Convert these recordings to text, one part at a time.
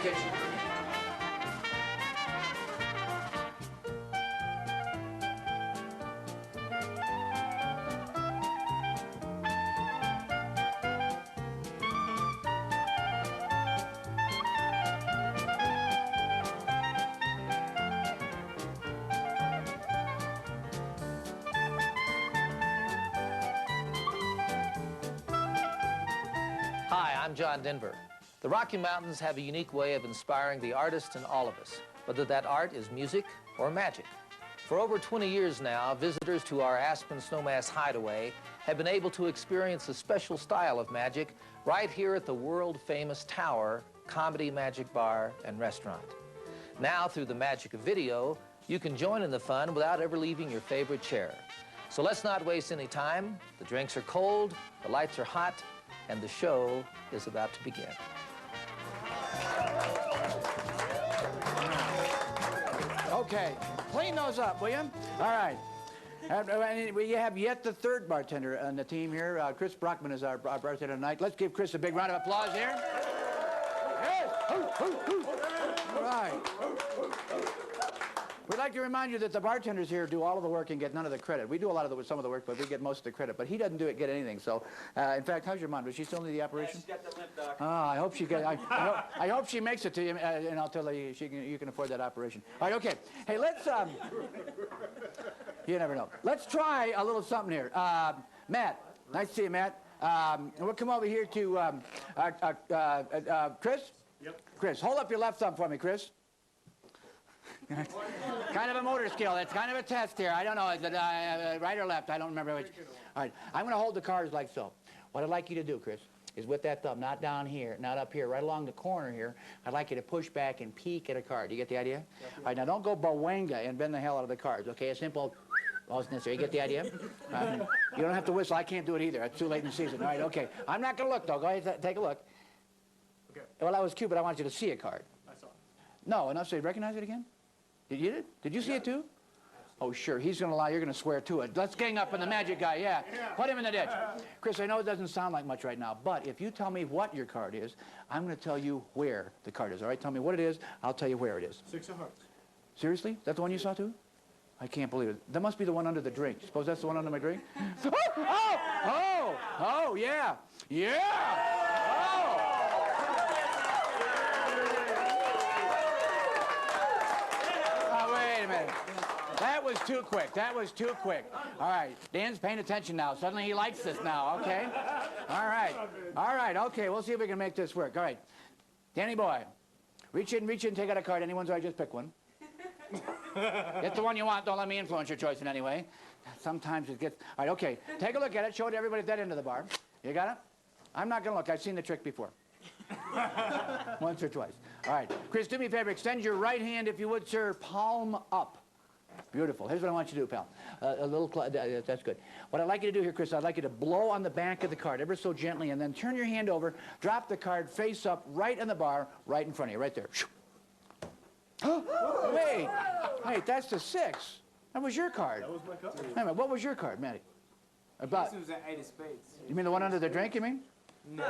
attention. Hi, I'm John Denver. The Rocky Mountains have a unique way of inspiring the artist in all of us, whether that art is music or magic. For over 20 years now, visitors to our Aspen Snowmass Hideaway have been able to experience a special style of magic right here at the world-famous Tower Comedy Magic Bar and Restaurant. Now, through the magic of video, you can join in the fun without ever leaving your favorite chair. So let's not waste any time. The drinks are cold, the lights are hot, and the show is about to begin. Okay, clean those up, will you? All right. And we have yet the third bartender on the team here. Chris Brockman is our bartender tonight. Let's give Chris a big round of applause here. Yes. All right. We'd like to remind you that the bartenders here do all of the work and get none of the credit. We do some of the work, but we get most of the credit. But he doesn't get anything. So, in fact, how's your mom? Does she still need the operation? Yeah, she's got the limp, Doc. I hope she gets. I hope she makes it to you, and I'll tell you you can afford that operation. All right, okay. Hey, let's. You never know. Let's try a little something here. Matt, nice to see you, Matt. We'll come over here to Chris. Yep. Chris, hold up your left thumb for me, Chris. Kind of a motor skill. It's kind of a test here. I don't know, right or left. I don't remember which. All right, I'm going to hold the cards like so. What I'd like you to do, Chris, is with that thumb, not down here, not up here, right along the corner here, I'd like you to push back and peek at a card. You get the idea? All right, now don't go bawanga and bend the hell out of the cards, okay? A simple wasn't necessary. You get the idea? You don't have to whistle. I can't do it either. It's too late in the season. All right, okay. I'm not going to look, though. Go ahead, take a look. Okay. Well, that was cute, but I want you to see a card. I saw it. No, enough so you recognize it again? Did you see it too? Oh, sure. He's going to lie. You're going to swear to it. Let's gang up on the magic guy. Yeah. Put him in the ditch. Chris, I know it doesn't sound like much right now, but if you tell me what your card is, I'm going to tell you where the card is. All right? Tell me what it is. I'll tell you where it is. 6 of hearts. Seriously? Is that the one you saw too? I can't believe it. That must be the one under the drink. Suppose that's the one under my drink? Oh, yeah. Yeah. Oh. Wait a minute. That was too quick. That was too quick. All right. Dan's paying attention now. Suddenly he likes this now, okay? All right. All right, okay. We'll see if we can make this work. All right. Danny boy, reach in, take out a card. Anyone's right, just pick one. Get the one you want. Don't let me influence your choice in any way. Sometimes it gets... All right, okay. Take a look at it. Show it to everybody at that end of the bar. You got it? I'm not going to look. I've seen the trick before. Once or twice. All right. Chris, do me a favor. Extend your right hand, if you would, sir. Palm up. Beautiful. Here's what I want you to do, pal. That's good. What I'd like you to do here, Chris, I'd like you to blow on the back of the card ever so gently, and then turn your hand over, drop the card face up right on the bar, right in front of you, right there. Wait, that's the 6. That was your card. That was my card. Wait a minute, what was your card, Matty? About. This was an 8 of spades. You mean the one under the drink, you mean? No.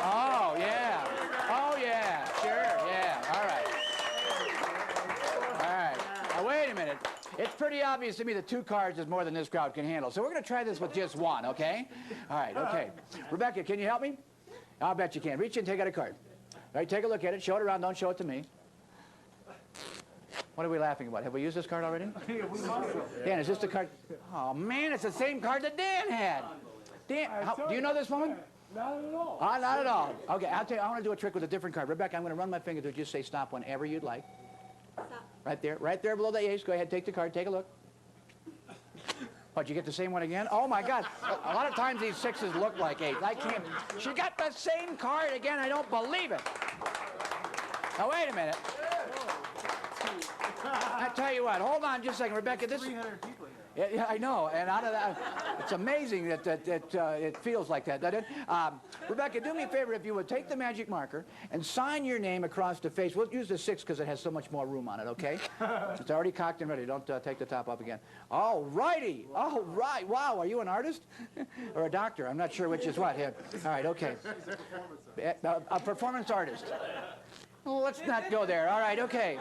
Oh, yeah. Oh, yeah. Sure, yeah. All right. All right. Now, wait a minute. It's pretty obvious to me that 2 cards is more than this crowd can handle. So we're going to try this with just 1, okay? All right, okay. Rebecca, can you help me? I'll bet you can. Reach in, take out a card. All right, take a look at it. Show it around. Don't show it to me. What are we laughing about? Have we used this card already? Dan, is this the card? Oh, man, it's the same card that Dan had. Dan, do you know this woman? Not at all. Not at all. Okay, I'll tell you, I want to do a trick with a different card. Rebecca, I'm going to run my finger through it. Just say stop whenever you'd like. Stop. Right there below the ace. Go ahead, take the card. Take a look. What, you get the same one again? Oh, my God. A lot of times these 6s look like 8s. I can't. She got the same card again. I don't believe it. Now, wait a minute. I tell you what. Hold on just a second. Rebecca, this... 300 people here. Yeah, I know, and out of that, it's amazing that it feels like that, doesn't it? Rebecca, do me a favor, if you would take the magic marker and sign your name across the face. We'll use the 6 because it has so much more room on it, okay? It's already cocked and ready. Don't take the top off again. All righty. All right. Wow, are you an artist? Or a doctor? I'm not sure which is what here. All right, okay. A performance artist. Well, let's not go there. All right, okay.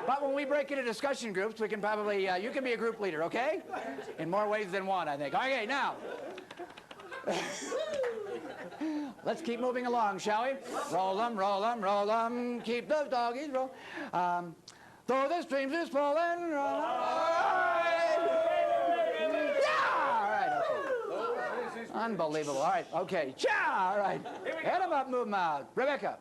But when we break into discussion groups, we can probably, you can be a group leader, okay? In more ways than one, I think. Okay, now. Let's keep moving along, shall we? Roll 'em, roll 'em, roll 'em. Keep those doggies roll. Though the streams is flowing, roll 'em. Yeah! All right, okay. Unbelievable. All right, okay. Cha! All right. Head 'em up, move 'em out. Rebecca.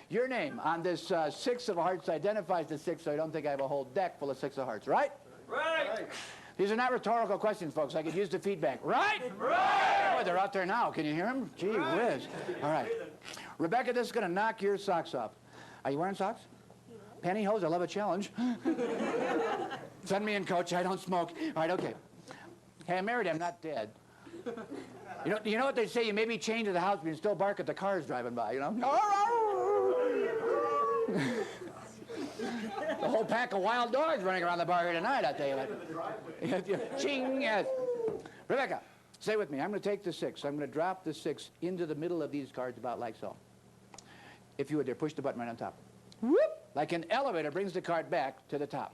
Your name on this 6 of hearts identifies the 6, so I don't think I have a whole deck full of 6 of hearts, right? Right. These are not rhetorical questions, folks. I could use the feedback. Right? Right. Boy, they're out there now. Can you hear them? Gee whiz. All right. Rebecca, this is going to knock your socks off. Are you wearing socks? Pantyhose? I love a challenge. Send me in, coach. I don't smoke. All right, okay. Hey, I'm married. I'm not dead. You know what they say? You may be chained to the house, but you can still bark at the cars driving by, you know? The whole pack of wild dogs running around the bar here tonight, I tell you what. Ching, yes. Rebecca, stay with me. I'm going to take the 6. I'm going to drop the 6 into the middle of these cards about like so. If you would, there, push the button right on top. Whoop! Like an elevator brings the card back to the top.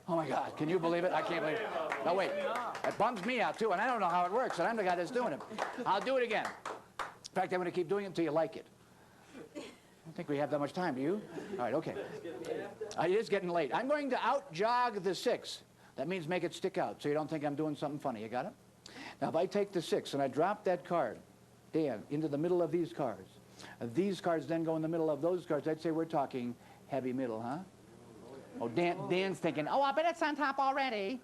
Oh, my God. Can you believe it? I can't believe it. No, wait. It bums me out, too, and I don't know how it works, and I'm the guy that's doing it. I'll do it again. In fact, I'm going to keep doing it until you like it. I don't think we have that much time, do you? All right, okay. It is getting late. I'm going to out-jog the 6. That means make it stick out, so you don't think I'm doing something funny. You got it? Now, if I take the 6 and I drop that card, Dan, into the middle of these cards then go in the middle of those cards, I'd say we're talking heavy middle, huh? Oh, Dan's thinking, oh, I bet it's on top already.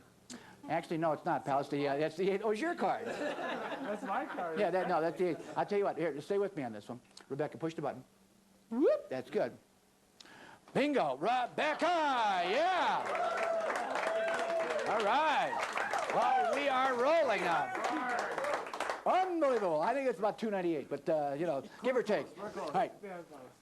Actually, no, it's not, pal. It's it's your card. That's my card. Yeah, that's the 8. I'll tell you what, here, stay with me on this one. Rebecca, push the button. Whoop, that's good. Bingo, Rebecca, yeah. All right. Well, we are rolling now. Unbelievable. I think it's about 298, but, you know, give or take. All right.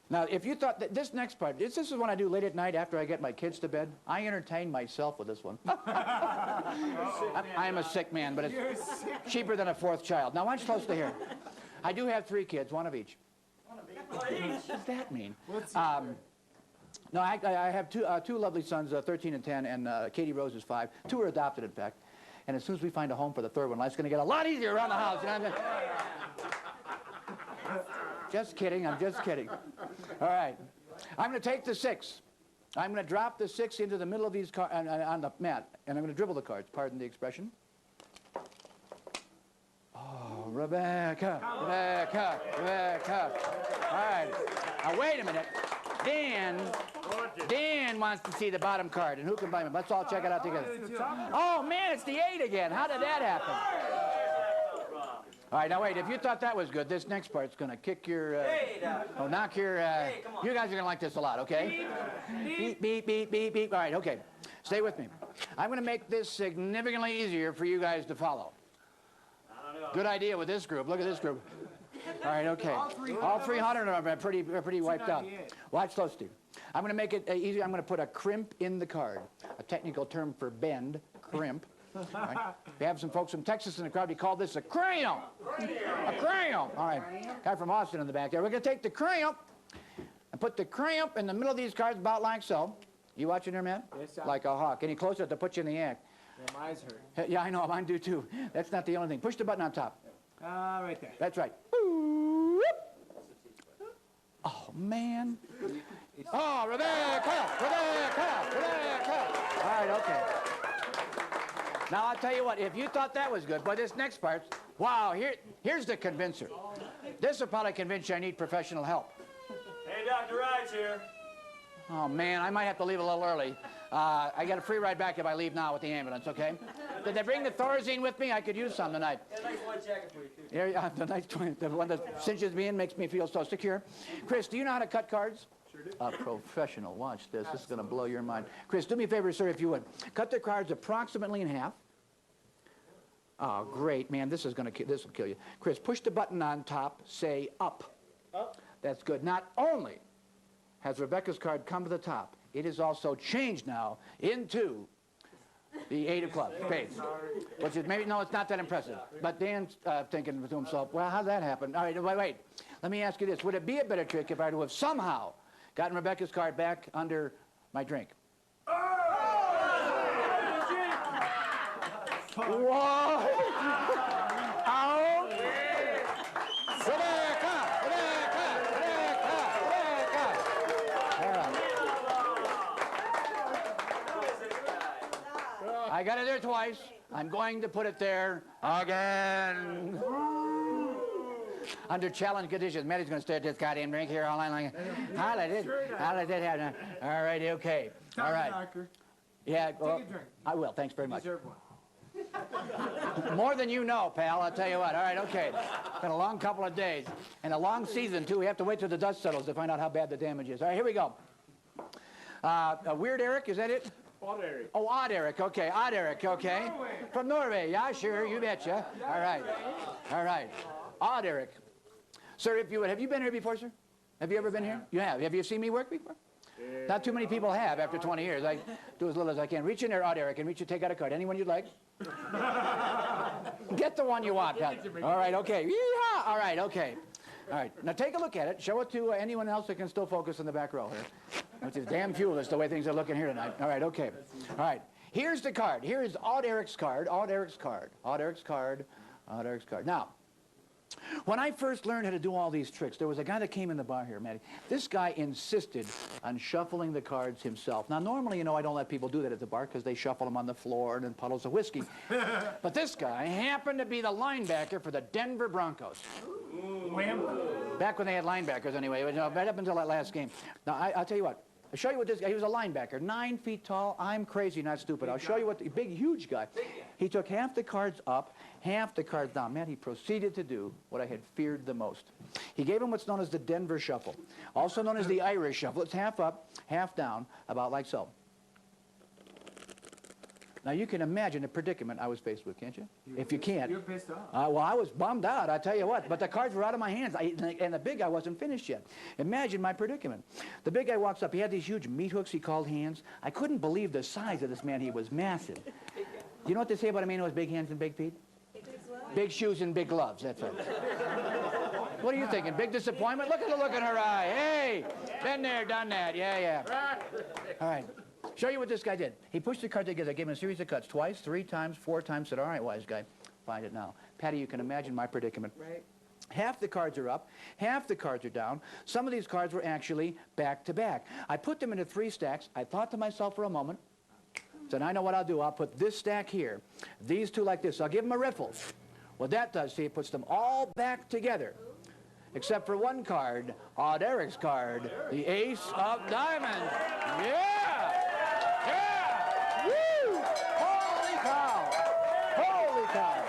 Now, if you thought that this next part, this is what I do late at night after I get my kids to bed. I entertain myself with this one. I am a sick man, but it's cheaper than a 4th child. Now, watch close to here. I do have 3 kids, one of each. What does that mean? No, I have 2 lovely sons, 13 and 10, and Katie Rose is 5. 2 are adopted, in fact. And as soon as we find a home for the 3rd one, life's going to get a lot easier around the house. You know, just kidding. I'm just kidding. All right. I'm going to take the 6. I'm going to drop the 6 into the middle of these cards on the mat, and I'm going to dribble the cards. Pardon the expression. Oh, Rebecca, Rebecca, Rebecca. All right. Now, wait a minute. Dan wants to see the bottom card, and who can blame him? Let's all check it out together. Oh, man, it's the 8 again. How did that happen? All right, now wait, if you thought that was good, this next part's going to kick your, knock your, you guys are going to like this a lot, okay? Beep, beep, beep, beep, beep. All right, okay. Stay with me. I'm going to make this significantly easier for you guys to follow. Good idea with this group. Look at this group. All right, okay. All 300 of them are pretty wiped out. Watch close, Steve. I'm going to make it easier. I'm going to put a crimp in the card, a technical term for bend, crimp. Right. We have some folks from Texas in the crowd. We call this a crayon. A crayon. All right. Guy from Austin in the back there. We're going to take the crayon and put the crayon in the middle of these cards about like so. You watching there, man? Yes, sir. Like a hawk. Any closer to put you in the act. Yeah, my eyes hurt. Yeah, I know. Mine do too. That's not the only thing. Push the button on top. Right there. That's right. Oh, man. Oh, Rebecca! Rebecca! Rebecca! All right, okay. Now, I'll tell you what, if you thought that was good, boy, this next part, wow, here's the convincer. This will probably convince you I need professional help. Hey, Dr. Ride's here. Oh, man, I might have to leave a little early. I got a free ride back if I leave now with the ambulance, okay? Did they bring the Thorazine with me? I could use some tonight. Got a nice white jacket for you, too. Yeah, the one that cinches me in makes me feel so secure. Chris, do you know how to cut cards? Sure do. A professional. Watch this. This is going to blow your mind. Chris, do me a favor, sir, if you would. Cut the cards approximately in half. Oh, great, man. This will kill you. Chris, push the button on top. Say up. Up. That's good. Not only has Rebecca's card come to the top, it is also changed now into the 8 of clubs, spades. Which is maybe, no, it's not that impressive. But Dan's thinking to himself, well, how'd that happen? All right, wait. Let me ask you this. Would it be a better trick if I were to have somehow gotten Rebecca's card back under my drink? What? Out! Rebecca! I got it there twice. I'm going to put it there again. Under challenge conditions. Maddie's going to stare at this goddamn drink here all night long. I'll let it happen. All right, okay. All right. Yeah, well, Take a drink. I will. Thanks very much. Deserve one. More than you know, pal. I'll tell you what. All right, okay. It's been a long couple of days. And a long season, too. We have to wait till the dust settles to find out how bad the damage is. All right, here we go. Weird Eric, is that it? Odd Eric. Oh, Odd Eric, okay. Odd Eric, okay. From Norway, yeah, sure, you betcha. All right. All right. Odd Eric. Sir, if you would, have you been here before, sir? Have you ever been here? You have. Have you seen me work before? Not too many people have after 20 years. I do as little as I can. Reach in there, Odd Eric, and take out a card. Anyone you'd like? Get the one you want, pal. All right, okay. Yeehaw! All right, okay. All right, now take a look at it. Show it to anyone else that can still focus in the back row here, which is damn few of us the way things are looking here tonight. All right, okay. All right, here's the card. Here is Odd Eric's card, Odd Eric's card, Odd Eric's card, Odd Eric's card. Now, when I first learned how to do all these tricks, there was a guy that came in the bar here, Matty. This guy insisted on shuffling the cards himself. Now, normally, you know, I don't let people do that at the bar because they shuffle them on the floor and in puddles of whiskey. But this guy happened to be the linebacker for the Denver Broncos. Back when they had linebackers, anyway, right up until that last game. Now, I'll tell you what. I'll show you what this guy, he was a linebacker, 9 feet tall. I'm crazy, not stupid. I'll show you what, big, huge guy. He took half the cards up, half the cards down. Man, he proceeded to do what I had feared the most. He gave him what's known as the Denver Shuffle, also known as the Irish Shuffle. It's half up, half down, about like so. Now, you can imagine the predicament I was faced with, can't you? If you can't. You're pissed off. Well, I was bummed out, I tell you what. But the cards were out of my hands, and the big guy wasn't finished yet. Imagine my predicament. The big guy walks up. He had these huge meat hooks he called hands. I couldn't believe the size of this man. He was massive. You know what they say about a man who has big hands and big feet? Big shoes and big gloves, that's it. What are you thinking? Big disappointment? Look at the look in her eye. Hey, been there, done that. Yeah. All right. Show you what this guy did. He pushed the card together, gave him a series of cuts, twice, 3 times, 4 times, said, all right, wise guy, find it now. Patty, you can imagine my predicament. Right. Half the cards are up, half the cards are down. Some of these cards were actually back to back. I put them into 3 stacks. I thought to myself for a moment, said, I know what I'll do. I'll put this stack here, these 2 like this. I'll give them a riffle. What that does, see, it puts them all back together. Except for one card, Odd Eric's card, the Ace of Diamonds. Yeah! Yeah! Woo! Holy cow! Holy cow!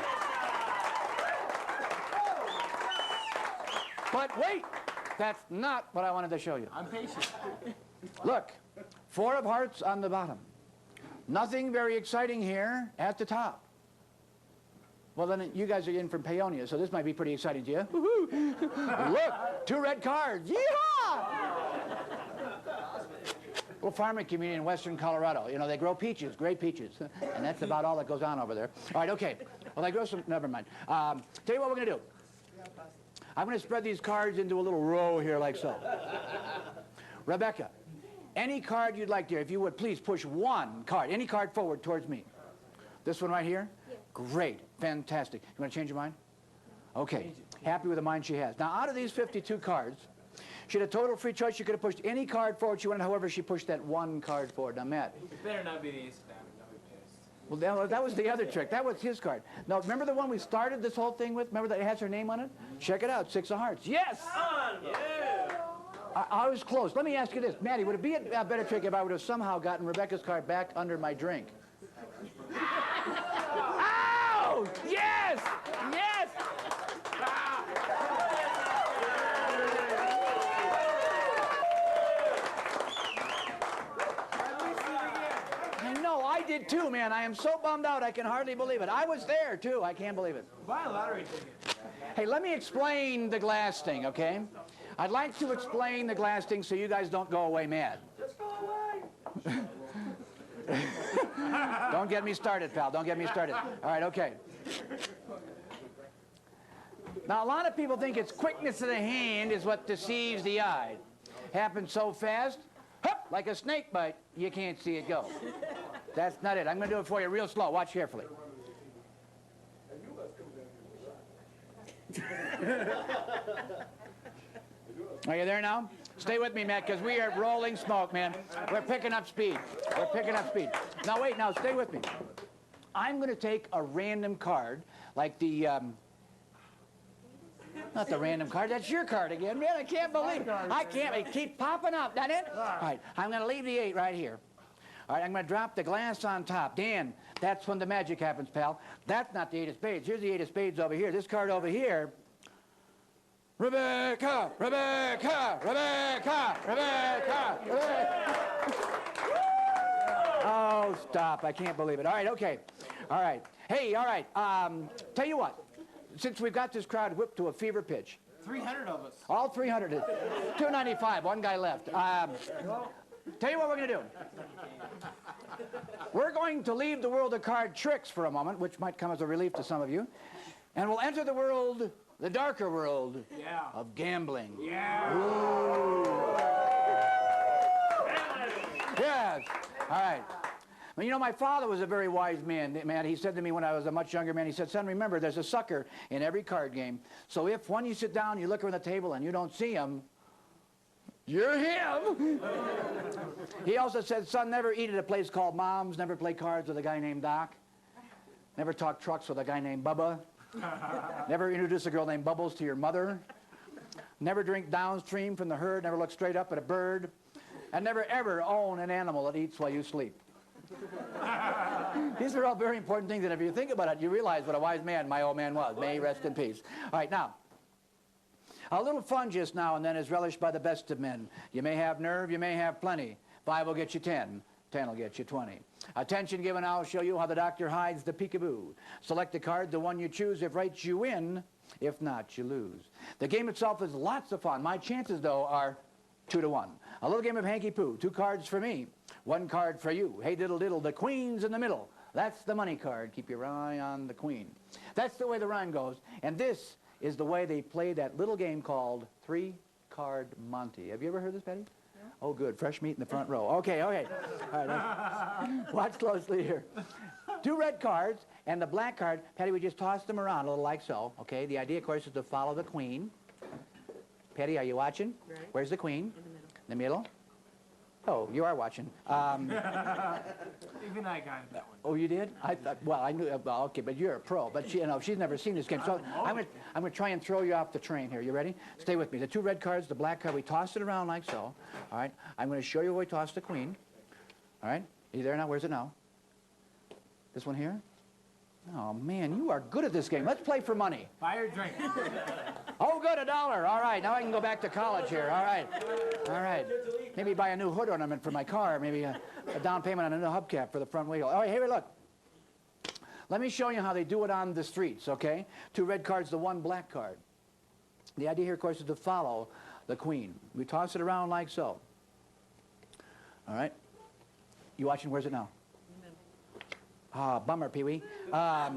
But wait! That's not what I wanted to show you. I'm patient. Look, 4 of hearts on the bottom. Nothing very exciting here at the top. Well, then you guys are in from Paonia, so this might be pretty exciting to you. Woohoo! Look, 2 red cards. Yeehaw! Little farming community in western Colorado. You know, they grow peaches, great peaches. And that's about all that goes on over there. All right, okay. Well, they grow some, never mind. Tell you what we're going to do. I'm going to spread these cards into a little row here like so. Rebecca, any card you'd like, dear, if you would, please push 1 card, any card forward towards me. This one right here? Yeah. Great. Fantastic. You want to change your mind? Okay. Happy with the mind she has. Now, out of these 52 cards, she had a total free choice. She could have pushed any card forward she wanted. However, she pushed that 1 card forward. Now, Matt. It better not be the Ace of Diamonds. I'll be pissed. Well, that was the other trick. That was his card. Now, remember the one we started this whole thing with? Remember that it has her name on it? Check it out. 6 of hearts. Yes! Yeah! I was close. Let me ask you this. Maddie, would it be a better trick if I would have somehow gotten Rebecca's card back under my drink? Ow! Yes! Yes! Ah. I know, I did did too, man. I am so bummed out, I can hardly believe it. I was there, too. I can't believe it. Buy a lottery ticket. Hey, let me explain the glass thing, okay? I'd like to explain the glass thing so you guys don't go away mad. Just go away. Don't get me started, pal. Don't get me started. All right, okay. Now, a lot of people think it's quickness of the hand is what deceives the eye. Happens so fast, hup, like a snake bite, you can't see it go. That's not it. I'm going to do it for you real slow. Watch carefully. Are you there now? Stay with me, Matt, because we are rolling smoke, man. We're picking up speed. We're picking up speed. Now, wait, now, stay with me. I'm going to take a random card, like the, not the random card, that's your card again, man. I can't believe it. I can't, it keeps popping up. That it? All right, I'm going to leave the 8 right here. All right, I'm going to drop the glass on top. Dan, that's when the magic happens, pal. That's not the 8 of spades. Here's the 8 of spades over here. This card over here. Rebecca, Rebecca, Rebecca, Rebecca, Rebecca. Oh, stop. I can't believe it. All right, okay. All right. Hey, all right. Tell you what. Since we've got this crowd whipped to a fever pitch. 300 of us. All 300. 295. One guy left. Tell you what we're going to do. We're going to leave the world of card tricks for a moment, which might come as a relief to some of you. And we'll enter the world, the darker world of gambling. Yeah. Ooh. Yes. All right. Well, you know, my father was a very wise man. He said to me when I was a much younger man, he said, son, remember, there's a sucker in every card game. So if when you sit down, you look around the table and you don't see him, you're him. He also said, son, never eat at a place called Mom's, never play cards with a guy named Doc, never talk trucks with a guy named Bubba, never introduce a girl named Bubbles to your mother, never drink downstream from the herd, never look straight up at a bird, and never ever own an animal that eats while you sleep. These are all very important things, and if you think about it, you realize what a wise man my old man was. May he rest in peace. All right, now, a little fun just now and then is relished by the best of men. You may have nerve, you may have plenty. 5 will get you 10. 10 will get you 20. Attention given, I'll show you how the doctor hides the peekaboo. Select the card, the one you choose. If right, you win. If not, you lose. The game itself is lots of fun. My chances, though, are 2 to 1. A little game of hanky-poo. 2 cards for me. 1 card for you. Hey, diddle-diddle, the queen's in the middle. That's the money card. Keep your eye on the queen. That's the way the rhyme goes. And this is the way they play that little game called 3-card Monte. Have you ever heard this, Patty? Yeah. Oh, good. Fresh meat in the front row. Okay, okay. All right, watch closely here. 2 red cards and the black card. Patty, we just toss them around a little like so. Okay, the idea, of course, is to follow the queen. Patty, are you watching? Right. Where's the queen? In the middle. The middle? Oh, you are watching. Even I got it, that one. Oh, you did? I thought, well, I knew, well, okay, but you're a pro. But she, you know, she's never seen this game. So I'm gonna try and throw you off the train here. You ready? Stay with me. The 2 red cards, the black card, we toss it around like so. All right? I'm gonna show you where we toss the queen. All right? Are you there now? Where's it now? This one here? Oh, man, you are good at this game. Let's play for money. Buy your drink. Oh, good, $1. All right, now I can go back to college here. All right. All right. Maybe buy a new hood ornament for my car. Maybe a down payment on a new hubcap for the front wheel. All right, here we look. Let me show you how they do it on the streets, okay? 2 red cards, the 1 black card. The idea here, of course, is to follow the queen. We toss it around like so. All right. You watching? Where's it now? Ah, bummer, Pee-wee. Oh,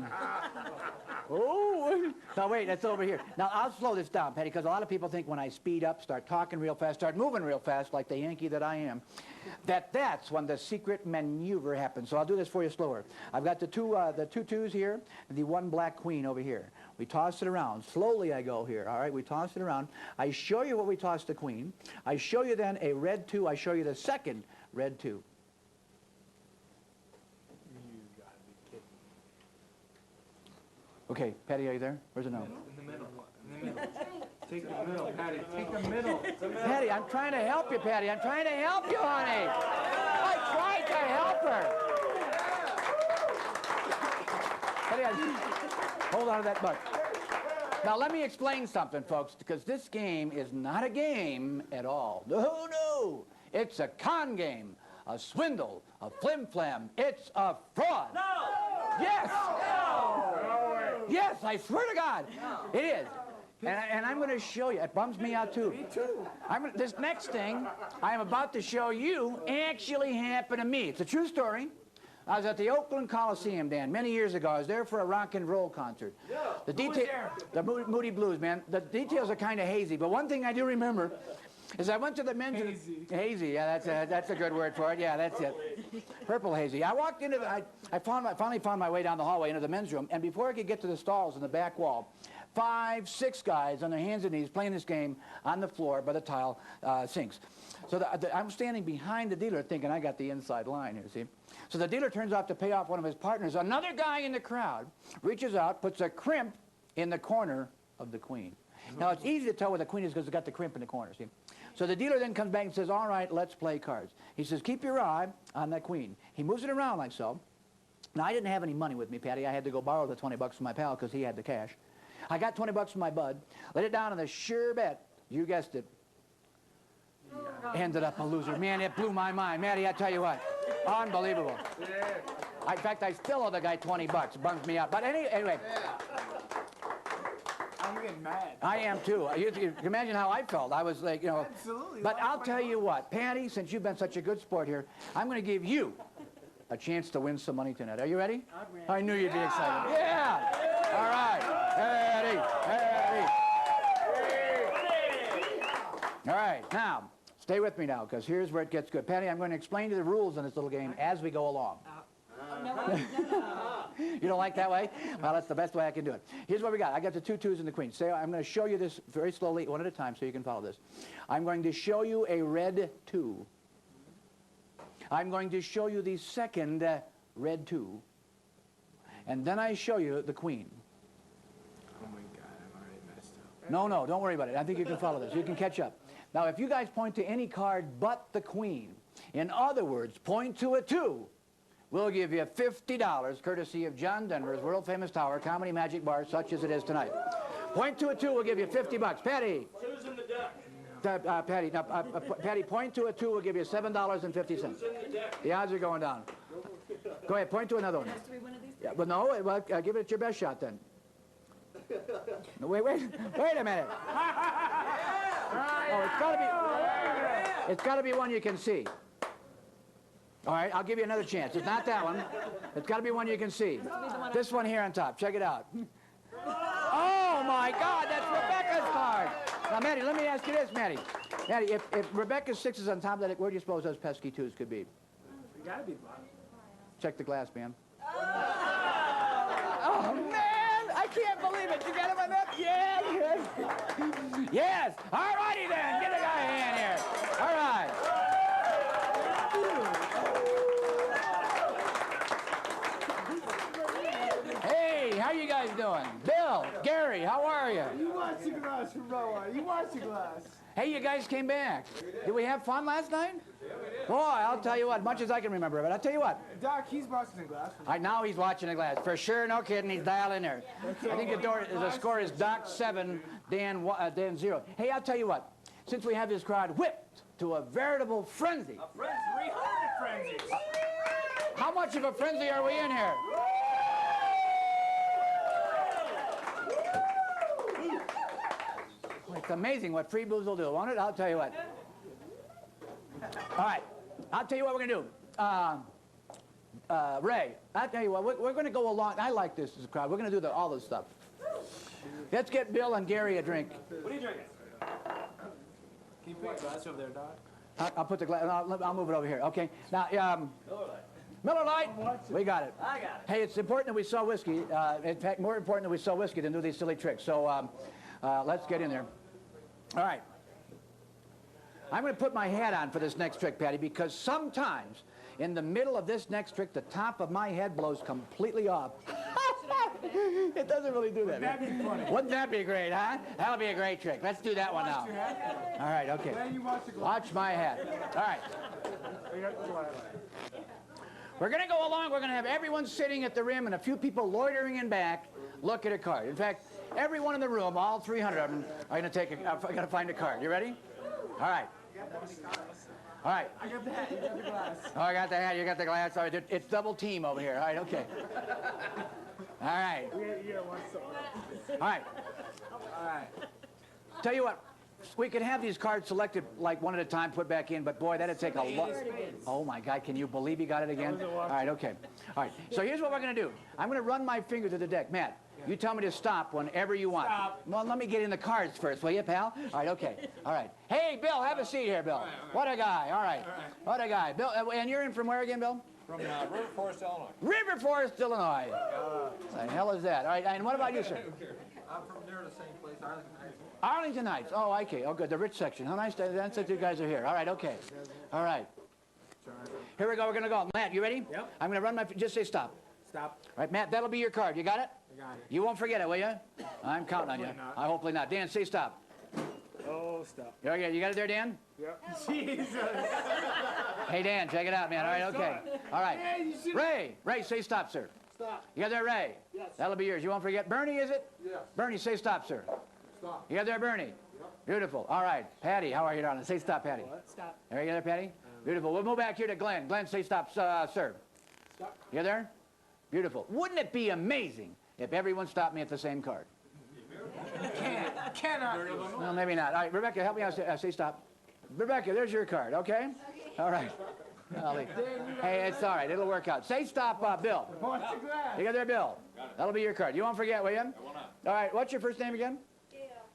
no, wait, that's over here. Now, I'll slow this down, Patty, because a lot of people think when I speed up, start talking real fast, start moving real fast, like the Yankee that I am, that's when the secret maneuver happens. So I'll do this for you slower. I've got the two 2s here, and the 1 black queen over here. We toss it around. Slowly I go here, all right? We toss it around. I show you what we toss the queen. I show you then a red 2. I show you the second red 2. Okay, Patty, are you there? Where's it now? In the middle. In the middle. Take the middle, Patty. Take the middle. Patty, I'm trying to help you, Patty. I'm trying to help you, honey. I tried to help her. Patty, hold on to that buck. Now, let me explain something, folks, because this game is not a game at all. No, no. It's a con game. a swindle, a flim-flam. It's a fraud. No! Yes! No! Yes, I swear to God. It is. And I'm going to show you. It bums me out, too. Me too. This next thing I'm about to show you actually happened to me. It's a true story. I was at the Oakland Coliseum, Dan, many years ago. I was there for a rock and roll concert. Yeah. The Moody Blues, man. The details are kind of hazy, but one thing I do remember is I went to the men's... Hazy, yeah, that's a good word for it. Yeah, that's it. Purple hazy. I walked into the... I finally found my way down the hallway into the men's room, and before I could get to the stalls in the back wall, 5, 6 guys on their hands and knees playing this game on the floor by the tile sinks. So I'm standing behind the dealer thinking I got the inside line here, see? So the dealer turns out to pay off one of his partners. Another guy in the crowd reaches out, puts a crimp in the corner of the queen. Now, it's easy to tell where the queen is because it's got the crimp in the corner, see? So the dealer then comes back and says, all right, let's play cards. He says, keep your eye on that queen. He moves it around like so. Now, I didn't have any money with me, Patty. I had to go borrow the 20 bucks from my pal because he had the cash. I got 20 bucks from my bud, let it down on the sure bet, you guessed it, ended up a loser. Man, it blew my mind. Matty, I tell you what, unbelievable. In fact, I still owe the guy 20 bucks. Bums me out. But anyway. I'm getting mad. I am too. You can imagine how I felt. I was like, you know. Absolutely. But I'll tell you what, Patty, since you've been such a good sport here, I'm going to give you a chance to win some money tonight. Are you ready? I knew you'd be excited. Yeah. All right. Patty. All right. Now, stay with me now, because here's where it gets good. Patty, I'm going to explain to you the rules in this little game as we go along. No. You don't like that way? Well, that's the best way I can do it. Here's what we got. I got the 2 2s and the queen. I'm going to show you this very slowly, one at a time, so you can follow this. I'm going to show you a red 2. I'm going to show you the second red 2. And then I show you the queen. Oh my God, I'm already messed up. No, don't worry about it. I think you can follow this. You can catch up. Now, if you guys point to any card but the queen, in other words, point to a 2, we'll give you $50, courtesy of John Denver's world-famous tower, Comedy Magic Bar, such as it is tonight. Point to a 2, we'll give you 50 bucks. Patty. Susan the duck. Patty, Patty, point to a 2, we'll give you $7.50. The odds are going down. Go ahead, point to another one. Has to be one of these? Yeah, but no, well, give it your best shot then. No, wait a minute. Oh, it's got to be one you can see. All right, I'll give you another chance. It's not that one. It's got to be one you can see. This one here on top. Check it out. Oh, my God, that's Rebecca's card. Now, Maddie, let me ask you this, Maddie. Maddie, if Rebecca's 6 is on top of that, where do you suppose those pesky 2s could be? You gotta be bottom. Check the glass, man. Oh, man, I can't believe it. You got him on that? Yes. Yes. All righty, then. Get a guy a hand here. All right. Hey, how you guys doing? Bill, Gary, how are you? You watch the glass, Roa. You watch the glass. Hey, you guys came back. Did we have fun last night? Yeah, we did. Boy, I'll tell you what, much as I can remember, but I'll tell you what. Doc, he's watching the glass. Now he's watching the glass. For sure, no kidding, he's dialing there. I think the score is Doc 7, Dan 0. Hey, I'll tell you what. Since we have this crowd whipped to a veritable frenzy. A frenzy, 300 frenzies. How much of a frenzy are we in here? It's amazing what free booze will do, won't it? I'll tell you what. All right, I'll tell you what we're going to do. Ray, I'll tell you what, we're going to go along. I like this as a crowd. We're going to do all this stuff. Let's get Bill and Gary a drink. What are you drinking? Can you put a glass over there, Doc? I'll put the glass, I'll move it over here. Okay, now, Miller Lite, we got it. I got it. Hey, it's important that we sell whiskey. In fact, more important that we sell whiskey than do these silly tricks. So let's get in there. All right. I'm going to put my hat on for this next trick, Patty, because sometimes in the middle of this next trick, the top of my head blows completely off. It doesn't really do that. That'd be funny. Wouldn't that be great, huh? That'll be a great trick. Let's do that one now. All right, okay. Then you watch the glass. Watch my hat. All right. We're going to go along. We're going to have everyone sitting at the rim and a few people loitering in back look at a card. In fact, everyone in the room, all 300 of them, are going to find a card. You ready? All right. All right. I got the hat, you got the glass. Oh, I got the hat, you got the glass. All right, it's double team over here. All right, okay. All right. You gotta watch something else. All right. All right. Tell you what, we could have these cards selected like one at a time, put back in, but boy, that'd take a lot. Oh my God, can you believe you got it again? All right, okay. All right, so here's what we're gonna do. I'm gonna run my finger through the deck. Matt, you tell me to stop whenever you want. Stop. Well, let me get in the cards first, will you, pal? All right, okay. All right. Hey, Bill, have a seat here, Bill. What a guy. All right. What a guy. Bill, and you're in from where again, Bill? From River Forest, Illinois. River Forest, Illinois. What the hell is that? All right, and what about you, sir? I'm from near the same place, Arlington Heights. Arlington Heights. Oh, okay. Oh, good. The rich section. How nice that you guys are here. All right, okay. All right. Here we go. We're going to go. Matt, you ready? Yep. I'm going to run my... Just say stop. Stop. All right, Matt, that'll be your card. You got it? I got it. You won't forget it, will you? I'm counting on you. Hopefully not. I hopefully not. Dan, say stop. Oh, stop. Okay, you got it there, Dan? Yep. Jesus. Hey, Dan, check it out, man. All right, okay. All right. Hey, you should... Ray, say stop, sir. Stop. You got there, Ray? Yes. That'll be yours. You won't forget. Bernie, is it? Yes. Bernie, say stop, sir. Stop. You got there, Bernie? Beautiful. All right. Patty, how are you, darling? Say stop, Patty. What? Stop. There you go there, Patty? Beautiful. We'll move back here to Glenn. Glenn, say stop, sir. Stop. You there? Beautiful. Wouldn't it be amazing if everyone stopped me at the same card? Cannot. Well, maybe not. All right, Rebecca, help me out. Say stop. Rebecca, there's your card, okay? All right. Golly. Hey, it's all right. It'll work out. Say stop, Bill. What's the glass? You got there, Bill? That'll be your card. You won't forget, will you? I will not. All right. What's your first name again?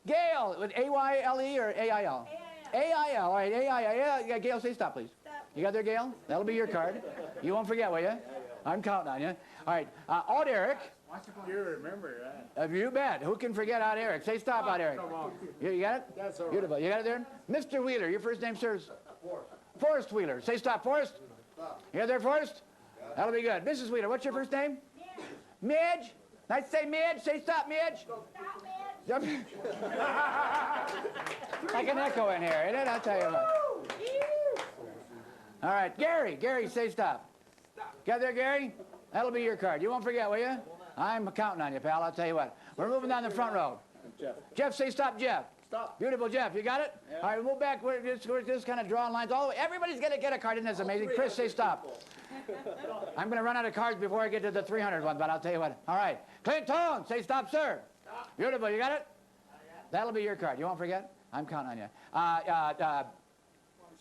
Gail. With A-Y-L-E or A-I-L? A-I-L. All right, A-I-L. Yeah, Gail, say stop, please. You got there, Gail? That'll be your card. You won't forget, will you? I'm counting on you. All right. Odd Eric. You remember that. You bet. Who can forget Odd Eric? Say stop, Odd Eric. Come on. You got it? That's all right. Beautiful. You got it there? Mr. Wheeler, your first name, sir? Forrest Wheeler. Say stop, Forrest. You got there, Forrest? That'll be good. Mrs. Wheeler, what's your first name? Midge. Nice to say Midge. Say stop, Midge. Stop, Midge. Like an echo in here, isn't it? I'll tell you what. All right, Gary. Gary, say stop. Got there, Gary? That'll be your card. You won't forget, will you? I'm counting on you, pal. I'll tell you what. We're moving down the front row. Jeff. Jeff, say stop, Jeff. Stop. Beautiful, Jeff. You got it? Yeah. All right, we'll move back. We're just kind of drawing lines all the way. Everybody's going to get a card. Isn't this amazing? Chris, say stop. I'm going to run out of cards before I get to the 300 one, but I'll tell you what. All right. Clinton, say stop, sir. Stop. Beautiful. You got it? That'll be your card. You won't forget? I'm counting on you.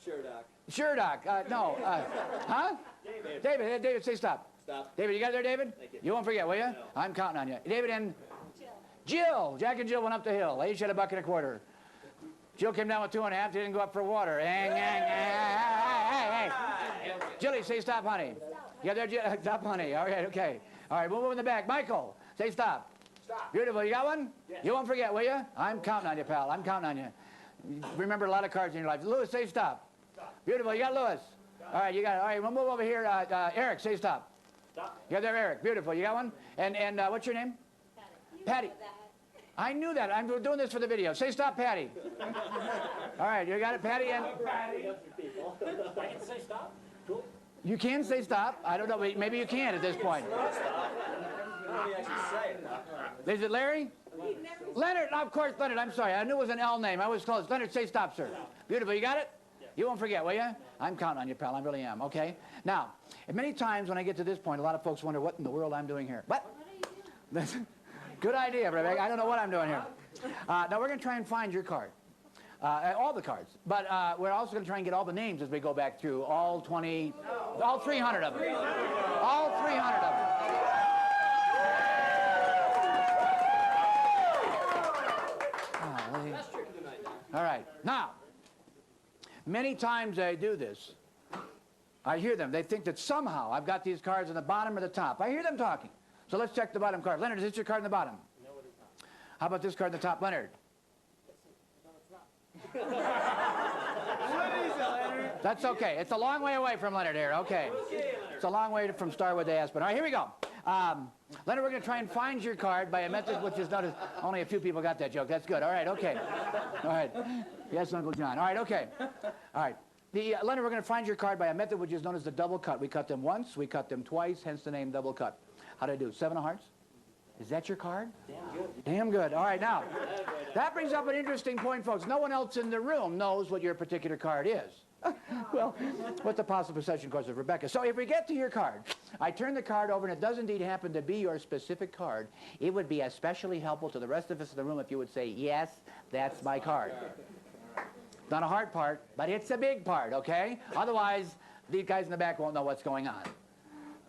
Sure, Doc. Sure, Doc. No. Huh? David. David, say stop. Stop. David, you got it there, David? Thank you. You won't forget, will you? No. I'm counting on you. David and Jill. Jack and Jill went up the hill. They each had $1.25. Jill came down with 2.5. They didn't go up for water. Hey. Jilly, say stop, honey. You got there, Jill? Stop, honey. All right, okay. All right, we'll move in the back. Michael, say stop. Stop. Beautiful. You got one? Yes. You won't forget, will you? I'm counting on you, pal. I'm counting on you. Remember a lot of cards in your life. Lewis, say stop. Stop. Beautiful. You got Lewis? All right, you got it. All right, we'll move over here. Eric, say stop. Stop. You got there, Eric. Beautiful. You got one? And what's your name? Patty. I knew that. I'm doing this for the video. Say stop, Patty. All right, you got it, Patty? And Patty. I can say stop? Cool. you can say stop. I don't know. Maybe you can at this point. How do you actually say it? Is it Larry? Leonard. Of course, Leonard. I'm sorry. I knew it was an L name. I was close. Leonard, say stop, sir. Beautiful. You got it? You won't forget, will you? I'm counting on you, pal. I really am, okay? Now, many times when I get to this point, a lot of folks wonder what in the world I'm doing here. What? Good idea, Rebecca. I don't know what I'm doing here. Now, we're going to try and find your card. All the cards. But we're also going to try and get all the names as we go back through. All 300 of them. All 300 of them. All right. Now, many times I do this. I hear them. They think that somehow I've got these cards in the bottom or the top. I hear them talking. So let's check the bottom card. Leonard, is this your card in the bottom? No, it is not. How about this card in the top, Leonard? What is it, Leonard? That's okay. It's a long way away from Leonard here. Okay. It's a long way from Starwood to Aspen. All right, here we go. Leonard, we're going to try and find your card by a method which is noticed. Only a few people got that joke. That's good. All right, okay. All right. Yes, Uncle John. All right, okay. All right. Leonard, we're going to find your card by a method which is known as the double cut. We cut them once, we cut them twice, hence the name double cut. How do I do? 7 of hearts? Is that your card? Damn good. Damn good. All right, now, that brings up an interesting point, folks. No one else in the room knows what your particular card is. Well, what's the possible possession course of Rebecca? So if we get to your card, I turn the card over and it does indeed happen to be your specific card, it would be especially helpful to the rest of us in the room if you would say, yes, that's my card. It's not a hard part, but it's a big part, okay? Otherwise, these guys in the back won't know what's going on.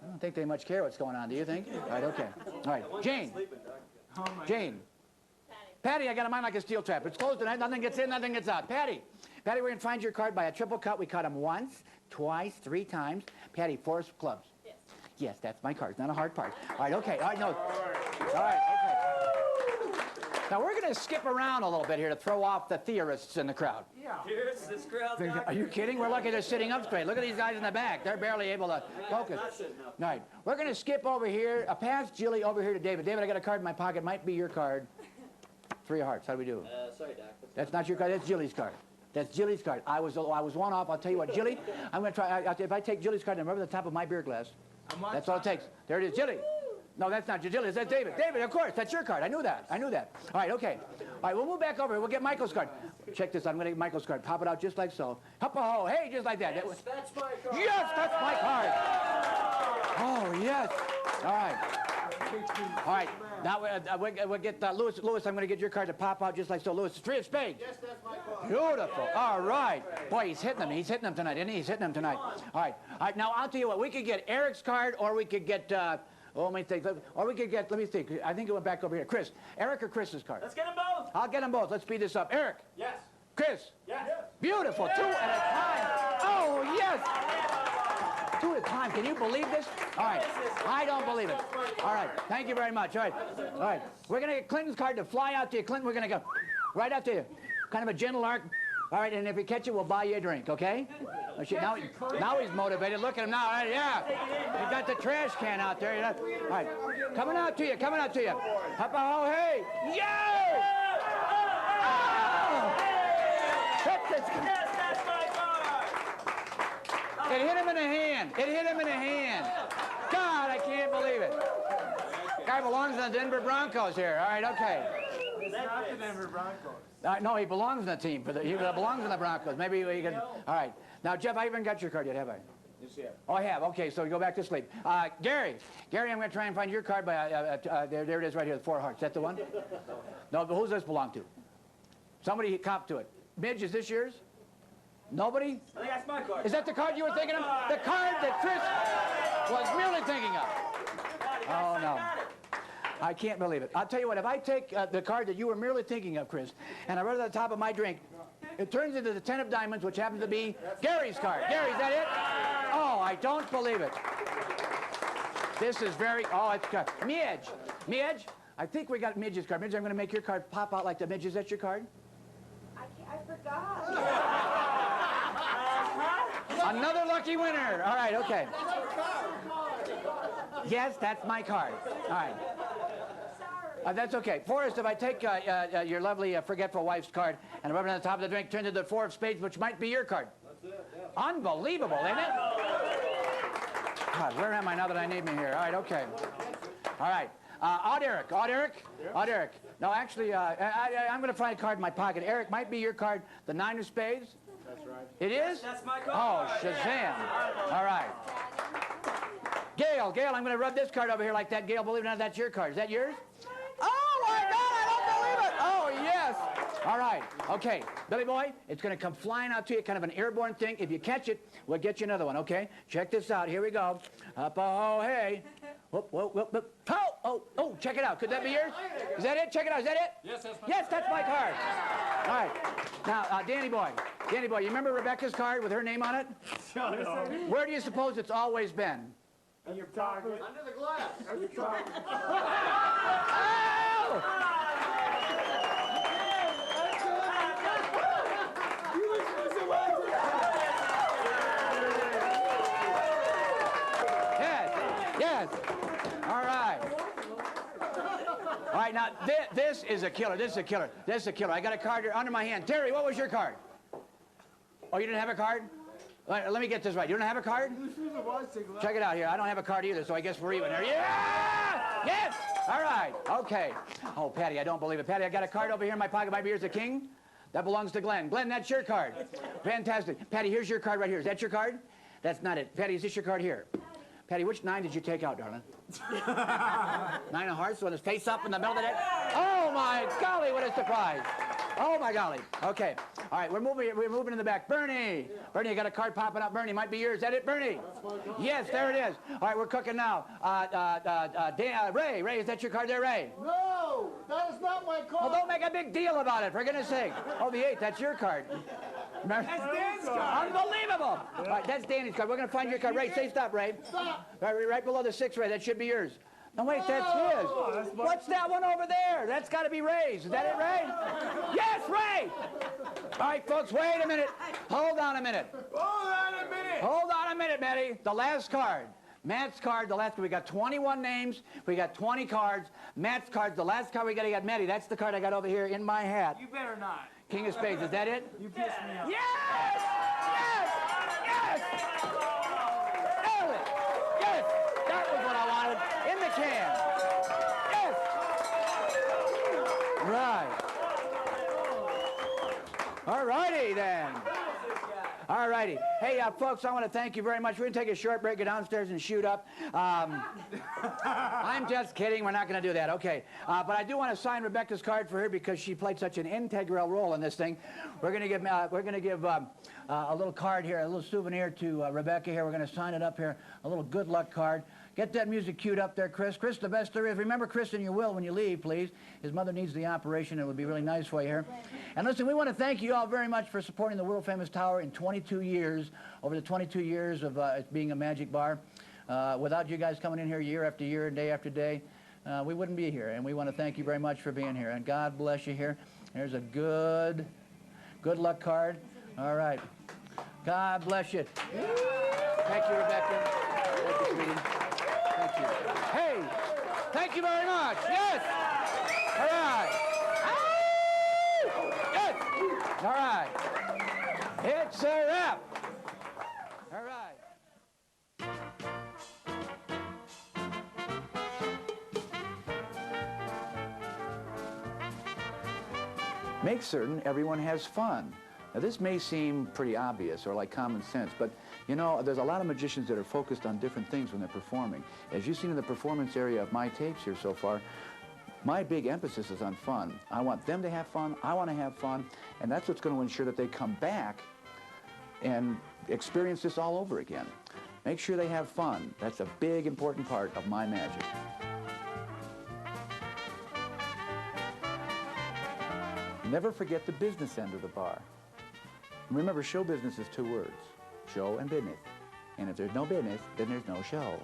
I don't think they much care what's going on, do you think? All right, okay. All right, Jane. Jane. Patty, I got a mind like a steel trap. It's closed tonight, nothing gets in, nothing gets out. Patty, we're going to find your card by a triple cut. We cut them once, twice, 3 times. Patty, 4 clubs. Yes. Yes, that's my card. It's not a hard part. All right, okay. All right, no. All right, okay. Now, we're going to skip around a little bit here to throw off the theorists in the crowd. Yeah. Here's this crowd. Are you kidding? We're lucky they're sitting up straight. Look at these guys in the back. They're barely able to focus. All right, we're going to skip over here, past Jilly, over here to David. David, I got a card in my pocket. Might be your card. 3 of hearts. How do we do? Sorry, Doc. That's not your card. That's Jilly's card. That's Jilly's card. I was one off. I'll tell you what, Jilly, I'm going to try. If I take Jilly's card and remember the top of my beer glass, that's all it takes. There it is, Jilly. No, that's not Jilly. That's David. David, of course. That's your card. I knew that. I knew that. All right, okay. All right, we'll move back over here. We'll get Michael's card. Check this out. I'm going to get Michael's card. Pop it out just like so. Hop-a-ho. Hey, just like that. Yes, that's my card. Yes, that's my card. Oh, yes. All right. All right. Now we'll get Lewis. Lewis, I'm going to get your card to pop out just like so. Lewis, 3 of spades. Yes, that's my card. Beautiful. All right. Boy, he's hitting them. He's hitting them tonight, isn't he? He's hitting them tonight. All right. All right. Now I'll tell you what. We could get Eric's card, or we could get. Let me think. Or we could get. Let me think. I think it went back over here. Chris. Eric or Chris's card? Let's get them both. I'll get them both. Let's speed this up. Eric. Yes. Chris. Yes. Beautiful. 2 at a time. Oh yes. 2 at a time. Can you believe this? All right. I don't believe it. All right. Thank you very much. All right. All right. We're going to get Clinton's card to fly out to you. Clinton, we're going to go right out to you. Kind of a gentle arc. All right. And if we catch you, we'll buy you a drink, okay? Now he's motivated. Look at him now. All right, yeah. He's got the trash can out there. All right. Coming out to you. Coming out to you. Hop-a-ho, hey. Yay! Oh! Yes, that's my card. It hit him in the hand. It hit him in the hand. God, I can't believe it. Guy belongs in the Denver Broncos here. All right, okay. It's not the Denver Broncos. No, he belongs in the team. He belongs in the Broncos. Maybe we can. All right. Now, Jeff, I haven't got your card yet, have I? Yes, you have. Oh, I have. Okay, so we go back to sleep. Gary, I'm going to try and find your card by. There it is, right here, the 4 hearts. Is that the one? No, but who's this belong to? Somebody cop to it. Midge, is this yours? Nobody? I think that's my card. Is that the card you were thinking of? The card that Chris was really thinking of. Oh, no. I can't believe it. I'll tell you what, if I take the card that you were merely thinking of, Chris, and I wrote it at the top of my drink, it turns into the 10 of diamonds, which happens to be Gary's card. Gary, is that it? Oh, I don't believe it. This is very, oh, it's good. Midge, I think we got Midge's card. Midge, I'm going to make your card pop out like the Midge. Is that your card? I forgot. Another lucky winner. All right, okay. Yes, that's my card. All right. That's okay. Forrest, if I take your lovely forgetful wife's card and rub it on the top of the drink, turn to the 4 of spades, which might be your card. That's it, yeah. Unbelievable, isn't it? God, where am I now that I need me here? All right, okay. All right. Odd Eric. No, actually, I'm going to find a card in my pocket. Eric, might be your card, the 9 of spades? That's right. It is? That's my card. Oh, Shazam. All right. Gail, I'm going to rub this card over here like that. Gail, believe it or not, that's your card. Is that yours? Oh, my God, I don't believe it. Oh, yes. All right. Okay. Billy boy, it's going to come flying out to you, kind of an airborne thing. If you catch it, we'll get you another one, okay? Check this out. Here we go. Up-a-ho, hey. Whoop, whoop, whoop, whoop. Oh, check it out. Could that be yours? Is that it? Check it out. Is that it? Yes, that's my card. All right. Now, Danny boy, you remember Rebecca's card with her name on it? Where do you suppose it's always been? In your pocket. Under the glass. In your pocket. Oh! Yes. All right. All right, now this is a killer. This is a killer. I got a card here under my hand. Terry, what was your card? Oh, you didn't have a card? Let me get this right. You don't have a card? Check it out here. I don't have a card either, so I guess we're even there. Yeah! Yes! All right. Okay. Oh, Patty, I don't believe it. Patty, I got a card over here in my pocket. Might be yours, the king? That belongs to Glenn. Glenn, that's your card. Fantastic. Patty, here's your card right here. Is that your card? That's not it. Patty, is this your card here? Patty, which 9 did you take out, darling? 9 of hearts, with his face up in the middle of the deck. Oh, my golly, what a surprise. Oh, my golly. Okay. All right, we're moving in the back. Bernie. Bernie, you got a card popping up. Bernie, might be yours. Is that it, Bernie? Yes, there it is. All right, we're cooking now. Ray, is that your card there, Ray? No, that is not my card. Well, don't make a big deal about it, for goodness sake. Oh, the 8, that's your card. That's Dan's card. Unbelievable. All right, that's Danny's card. We're going to find your card. Ray, say stop, Ray. Stop. Right below the 6, Ray. That should be yours. No, wait, that's his. What's that one over there? That's got to be Ray's. Is that it, Ray? Yes, Ray! All right, folks, wait a minute. Hold on a minute. Hold on a minute, Matty. The last card. Matt's card, the last card. We got 21 names. We got 20 cards. Matt's card, the last card we got, Matty. That's the card I got over here in my hat. You better not. King of Spades. Is that it? You pissed me off. Yes! Yes! Yes! Nailed it! Yes! That was what I wanted. In the can. Yes! Right. All righty then. All righty. Hey, folks, I want to thank you very much. We're going to take a short break, go downstairs and shoot up. I'm just kidding. We're not going to do that. Okay. But I do want to sign Rebecca's card for her because she played such an integral role in this thing. We're going to give a little card here, a little souvenir to Rebecca here. We're going to sign it up here, a little good luck card. Get that music queued up there, Chris. Chris, the best there is. Remember Chris in your will when you leave, please. His mother needs the operation. It would be really nice for you here. And listen, we want to thank you all very much for supporting the world-famous tower in 22 years, over the 22 years of it being a magic bar. Without you guys coming in here year after year, day after day, we wouldn't be here. And we want to thank you very much for being here. And God bless you here. There's a good luck card. All right. God bless you. Thank you, Rebecca. Thank you, sweetie. Thank you. Hey, thank you very much. Yes. All right. Yes. All right. It's a wrap. All right. Make certain everyone has fun. Now, this may seem pretty obvious or like common sense, but, you know, there's a lot of magicians that are focused on different things when they're performing. As you've seen in the performance area of my tapes here so far, my big emphasis is on fun. I want them to have fun, I want to have fun, and that's what's going to ensure that they come back and experience this all over again. Make sure they have fun. That's a big, important part of my magic. Never forget the business end of the bar. Remember, show business is 2 words, show and business. And if there's no business, then there's no show.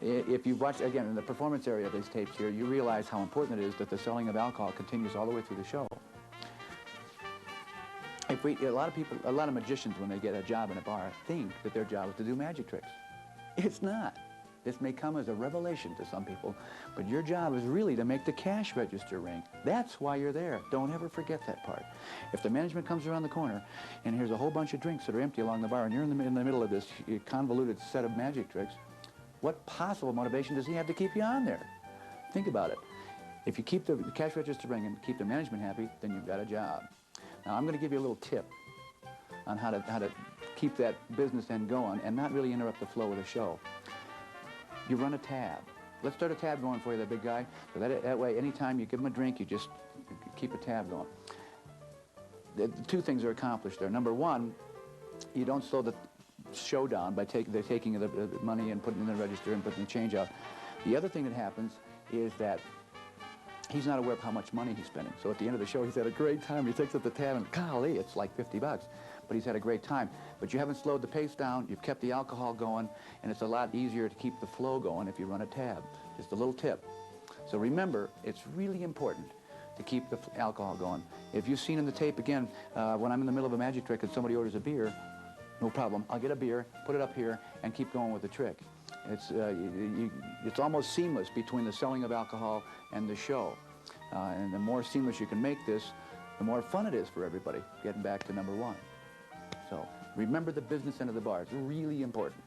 If you watch, again, in the performance area of these tapes here, you realize how important it is that the selling of alcohol continues all the way through the show. A lot of magicians, when they get a job in a bar, think that their job is to do magic tricks. It's not. This may come as a revelation to some people, but your job is really to make the cash register ring. That's why you're there. Don't ever forget that part. If the management comes around the corner and here's a whole bunch of drinks that are empty along the bar and you're in the middle of this convoluted set of magic tricks, what possible motivation does he have to keep you on there? Think about it. If you keep the cash register ring and keep the management happy, then you've got a job. Now, I'm going to give you a little tip on how to keep that business end going and not really interrupt the flow of the show. You run a tab. Let's start a tab going for you, that big guy. So that way, anytime you give him a drink, you just keep a tab going. The 2 things are accomplished there. Number 1, you don't slow the show down by taking the money and putting it in the register and putting the change out. The other thing that happens is that he's not aware of how much money he's spending. So at the end of the show, he's had a great time. He takes up the tab and, golly, it's like 50 bucks. But he's had a great time. But you haven't slowed the pace down, you've kept the alcohol going, and it's a lot easier to keep the flow going if you run a tab. Just a little tip. So remember, it's really important to keep the alcohol going. If you've seen in the tape, again, when I'm in the middle of a magic trick and somebody orders a beer, no problem. I'll get a beer, put it up here, and keep going with the trick. It's almost seamless between the selling of alcohol and the show. And the more seamless you can make this, the more fun it is for everybody, getting back to number 1. So remember the business end of the bar. It's really important.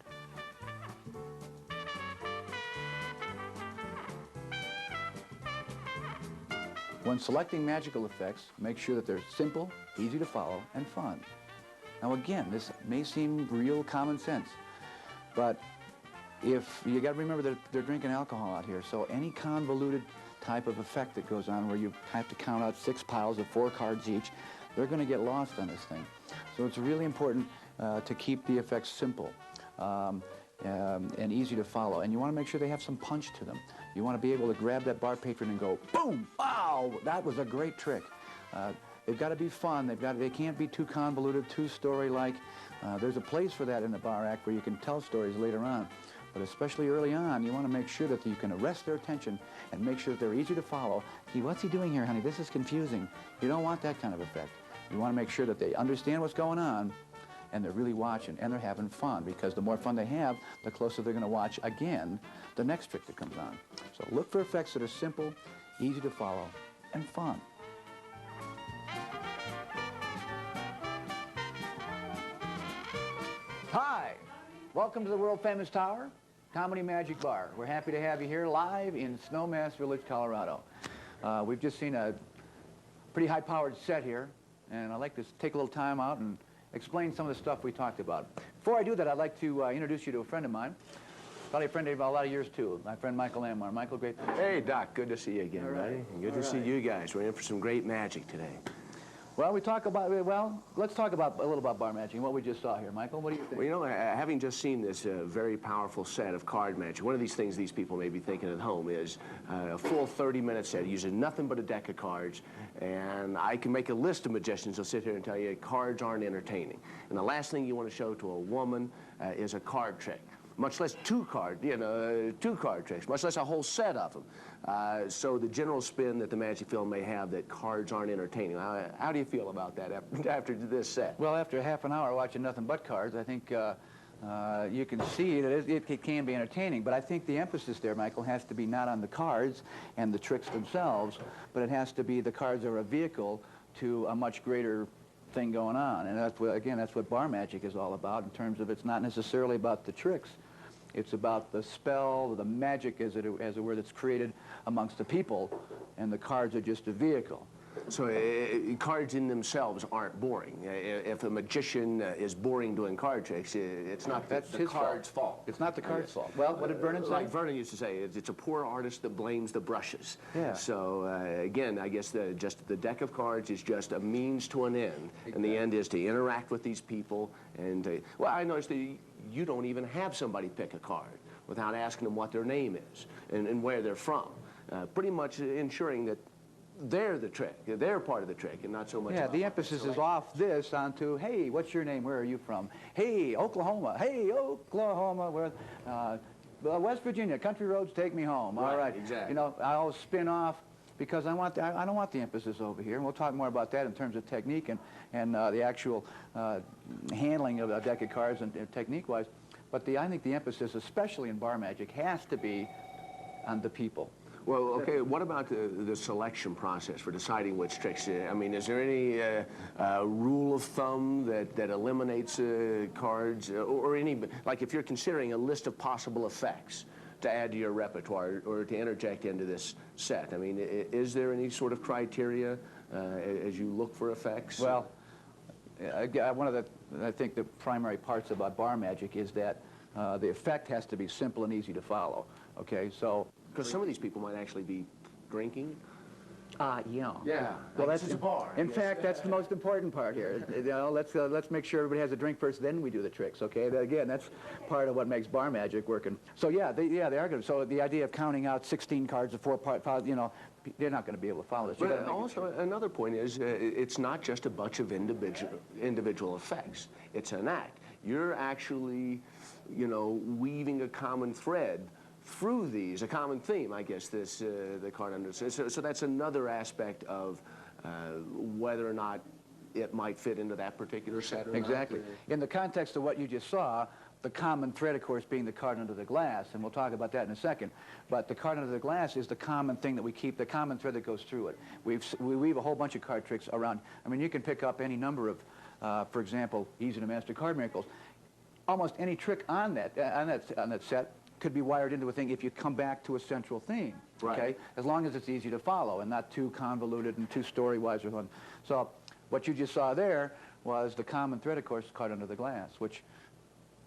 When selecting magical effects, make sure that they're simple, easy to follow, and fun. Now again, this may seem real common sense, but if you got to remember that they're drinking alcohol out here, so any convoluted type of effect that goes on where you have to count out 6 piles of 4 cards each, they're going to get lost on this thing. So it's really important to keep the effects simple and easy to follow. And you want to make sure they have some punch to them. You want to be able to grab that bar patron and go, boom, wow, that was a great trick. They've got to be fun. They can't be too convoluted, too story-like. There's a place for that in the bar act where you can tell stories later on. But especially early on, you want to make sure that you can arrest their attention and make sure that they're easy to follow. Gee, what's he doing here, honey? This is confusing. You don't want that kind of effect. You want to make sure that they understand what's going on and they're really watching and they're having fun, because the more fun they have, the closer they're going to watch again the next trick that comes on. So look for effects that are simple, easy to follow, and fun. Hi, welcome to the world-famous tower, Comedy Magic Bar. We're happy to have you here live in Snowmass Village, Colorado. We've just seen a pretty high-powered set here, and I'd like to take a little time out and explain some of the stuff we talked about. Before I do that, I'd like to introduce you to a friend of mine, probably a friend of a lot of years too, my friend Michael Amar. Michael, great to meet you. Hey, Doc, good to see you again, buddy. And good to see you guys. We're in for some great magic today. Well, let's talk about a little about bar magic and what we just saw here. Michael, what do you think? Well, you know, having just seen this very powerful set of card magic, one of these things these people may be thinking at home is a full 30-minute set using nothing but a deck of cards, and I can make a list of magicians who'll sit here and tell you cards aren't entertaining. And the last thing you want to show to a woman is a card trick, much less two card tricks, much less a whole set of them. So the general spin that the magic film may have that cards aren't entertaining. How do you feel about that after this set? Well, after half an hour watching nothing but cards, I think you can see that it can be entertaining. But I think the emphasis there, Michael, has to be not on the cards and the tricks themselves, but it has to be the cards are a vehicle to a much greater thing going on. And that's what, again, that's what bar magic is all about, in terms of it's not necessarily about the tricks. It's about the spell, the magic, as it were, that's created amongst the people, and the cards are just a vehicle. So cards in themselves aren't boring. If a magician is boring doing card tricks, it's not the card's fault. It's not the card's fault. Well, what did Vernon say? Like Vernon used to say, it's a poor artist that blames the brushes. Yeah. So again, I guess just the deck of cards is just a means to an end. Exactly. And the end is to interact with these people. And well, I noticed that you don't even have somebody pick a card without asking them what their name is and where they're from. Pretty much ensuring that they're the trick. They're part of the trick, and not so much. Yeah, the emphasis is off this onto, hey, what's your name? Where are you from? Hey, Oklahoma. Hey, Oklahoma. Where? West Virginia. Country roads take me home. All right. Exactly. You know, I'll spin off because I don't want the emphasis over here. And we'll talk more about that in terms of technique and the actual handling of a deck of cards and technique-wise. But I think the emphasis, especially in bar magic, has to be on the people. Well, okay, what about the selection process for deciding which tricks? I mean, is there any rule of thumb that eliminates cards or any, like if you're considering a list of possible effects to add to your repertoire or to interject into this set? I mean, is there any sort of criteria as you look for effects? Well, I think the primary parts about bar magic is that the effect has to be simple and easy to follow. Okay, so. Because some of these people might actually be drinking. Yeah. Yeah. Well, that's a bar. In fact, that's the most important part here. You know, let's make sure everybody has a drink first, then we do the tricks. Okay. Again, that's part of what makes bar magic working. So yeah, they are good. So the idea of counting out 16 cards of 4 parts, you know, they're not going to be able to follow this. But also another point is it's not just a bunch of individual effects. It's an act. You're actually, you know, weaving a common thread through these, a common theme, I guess, the card understands. So that's another aspect of whether or not it might fit into that particular set or exactly. not. In the context of what you just saw, the common thread, of course, being the card under the glass, and we'll talk about that in a second. But the card under the glass is the common thing that we keep, the common thread that goes through it. We weave a whole bunch of card tricks around. I mean, you can pick up any number of, for example, Easy to Master Card Miracles. Almost any trick on that set could be wired into a thing if you come back to a central theme. Right. Okay, as long as it's easy to follow and not too convoluted and too story-wise or something. So what you just saw there was the common thread, of course, Card Under the Glass, which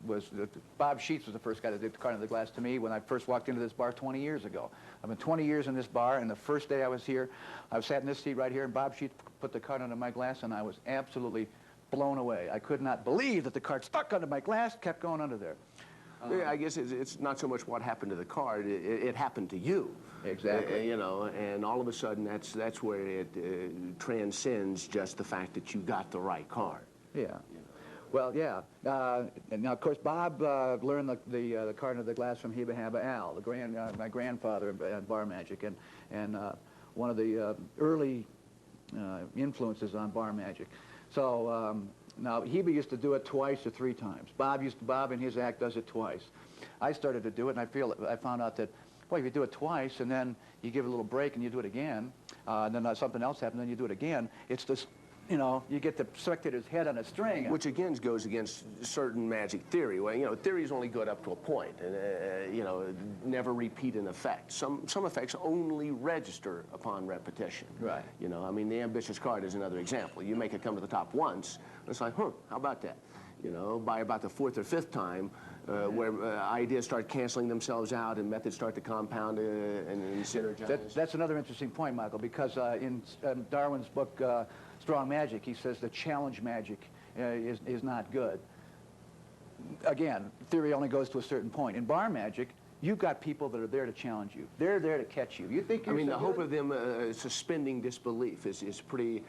was Bob Sheets was the first guy that did Card Under the Glass to me when I first walked into this bar 20 years ago. I've been 20 years in this bar, and the first day I was here, I sat in this seat right here, and Bob Sheets put the card under my glass, and I was absolutely blown away. I could not believe that the card stuck under my glass, kept going under there. Yeah, I guess it's not so much what happened to the card, it happened to you. Exactly. You know, and all of a sudden that's where it transcends just the fact that you got the right card. Yeah. Well, yeah. And now, of course, Bob learned the Card Under the Glass from Heba Haba Al, my grandfather at Bar Magic, and one of the early influences on Bar Magic. So now Heba used to do it twice or 3 times. Bob in his act does it twice. I started to do it, and I found out that, boy, if you do it twice and then you give it a little break and you do it again, and then something else happens and then you do it again, it's this. You know, you get the spectator's head on a string. Which again goes against certain magic theory. Well, you know, theory is only good up to a point, and you know, never repeat an effect. Some effects only register upon repetition. Right. You know, I mean, the ambitious card is another example. You make it come to the top once, and it's like, how about that? You know, by about the 4th or 5th time, where ideas start canceling themselves out and methods start to compound and synergize. That's another interesting point, Michael, because in Darwin's book, Strong Magic, he says the challenge magic is not good. Again, theory only goes to a certain point. In bar magic, you've got people that are there to challenge you. They're there to catch you. You think you're the so hope good? of them suspending disbelief is pretty...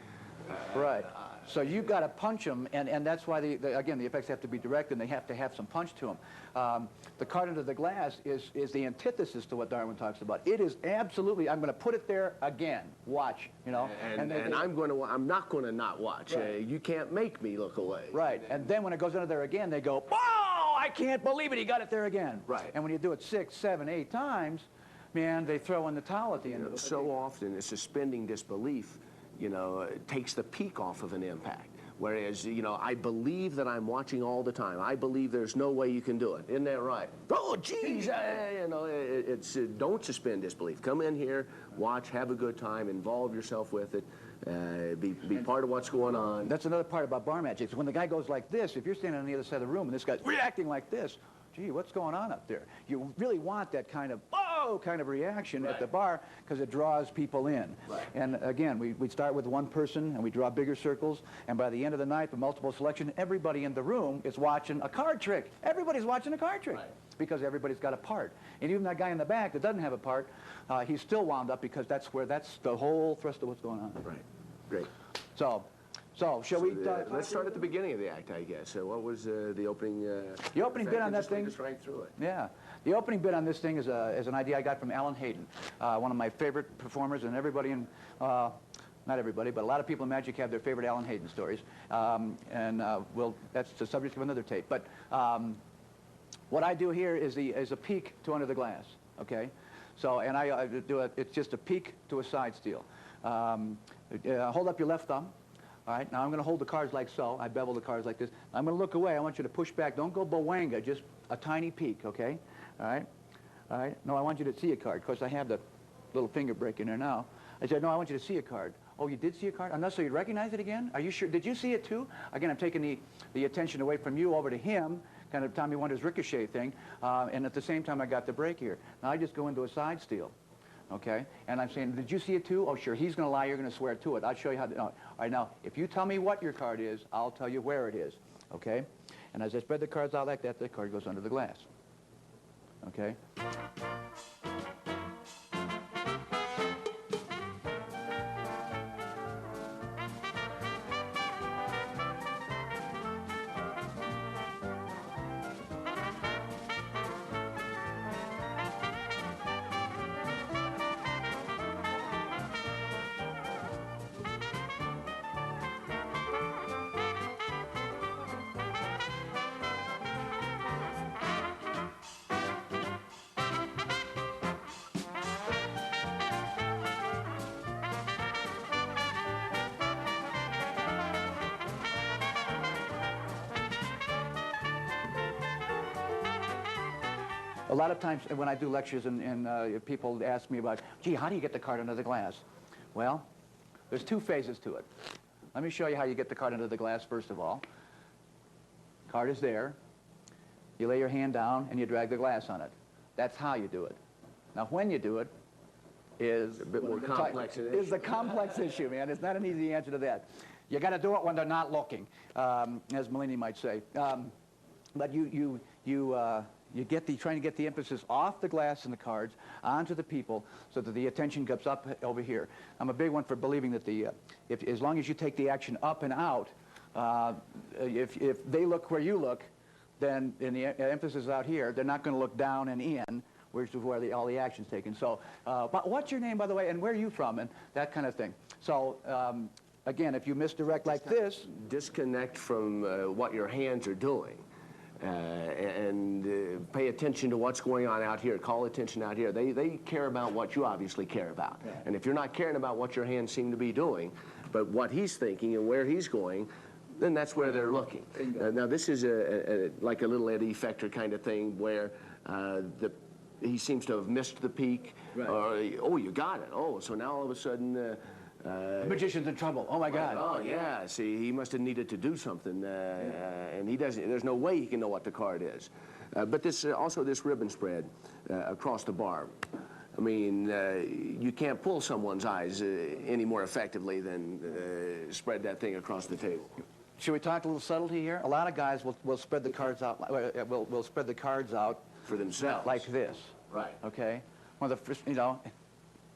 Right. So you've got to punch them, and that's why, again, the effects have to be direct, and they have to have some punch to them. The Card Under the Glass is the antithesis to what Darwin talks about. It is absolutely, I'm going to put it there again. Watch, you know. And I'm not going to not watch. Right. You can't make me look away. Right. And then when it goes under there again, they go, "Oh, I can't believe it, he got it there again." Right. And when you do it 6, 7, 8 times, man, they throw in the towel at the end of it. So often, suspending disbelief, you know, takes the peak off of an impact. Whereas, you know, I believe that I'm watching all the time. I believe there's no way you can do it. Isn't that right? Oh, geez, you know, don't suspend disbelief. Come in here, watch, have a good time, involve yourself with it, be part of what's going on. That's another part about bar magic. So when the guy goes like this, if you're standing on the other side of the room and this guy's reacting like this, gee, what's going on up there? You really want that kind of, oh, kind of reaction at the bar because it draws people in. Right. And again, we start with one person and we draw bigger circles, and by the end of the night, with multiple selection, everybody in the room is watching a card trick. Everybody's watching a card trick because everybody's got a part. And even that guy in the back that doesn't have a part, he's still wound up because that's the whole thrust of what's going on. Right. Great. So, shall we... let's start at the beginning of the act, I guess. What was the opening... the opening bit on that just lead thing... us right through it. Yeah. The opening bit on this thing is an idea I got from Alan Hayden, one of my favorite performers, and everybody in... not everybody, but a lot of people in magic have their favorite Alan Hayden stories. That's the subject of another tape. But what I do here is a peek to Under the Glass, okay? So, and I do it, it's just a peek to a side steal. Hold up your left thumb. All right, now I'm going to hold the cards like so. I bevel the cards like this. I'm going to look away. I want you to push back. Don't go bowanga, just a tiny peek, okay? All right? All right? No, I want you to see a card. Of course, I have the little finger break in there now. I said, no, I want you to see a card. Oh, you did see a card? Unless so you recognize it again? Are you sure? Did you see it too? Again, I'm taking the attention away from you over to him, kind of Tommy Wonder's ricochet thing, and at the same time I got the break here. Now I just go into a side steal. Okay, and I'm saying, did you see it too? Oh, sure, he's going to lie, you're going to swear to it. I'll show you how to... No. All right, now, if you tell me what your card is, I'll tell you where it is, okay? And as I spread the cards out like that, the card goes under the glass, okay? A lot of times when I do lectures and people ask me about, gee, how do you get the card under the glass? Well, there's two phases to it. Let me show you how you get the card under the glass first of all. Card is there. You lay your hand down and you drag the glass on it. That's how you do it. Now, when you do it is a bit more complex. Is a complex issue, man. It's not an easy answer to that. You got to do it when they're not looking, as Melanie might say. But you get trying to get the emphasis off the glass and the cards onto the people so that the attention comes up over here. I'm a big one for believing that as long as you take the action up and out, if they look where you look, then the emphasis is out here. They're not going to look down and in, which is where all the action's taken. So, but what's your name, by the way, and where are you from, and that kind of thing. So, again, if you misdirect like this, disconnect from what your hands are doing. And pay attention to what's going on out here. Call attention out here. They care about what you obviously care about. Yeah. And if you're not caring about what your hands seem to be doing, but what he's thinking and where he's going, then that's where they're looking. Now this is like a little Eddie Fector kind of thing where he seems to have missed the peak. Right. Or, oh, you got it. Oh, so now all of a sudden... the magician's in trouble. Oh, my God. Oh, yeah. See, he must have needed to do something, and he doesn't. There's no way he can know what the card is. But this also this ribbon spread across the bar. I mean, you can't pull someone's eyes any more effectively than spread that thing across the table. Should we talk a little subtlety here? A lot of guys will spread the cards out. Will spread the cards out for themselves, like this. Right. Okay. One of the first, you know.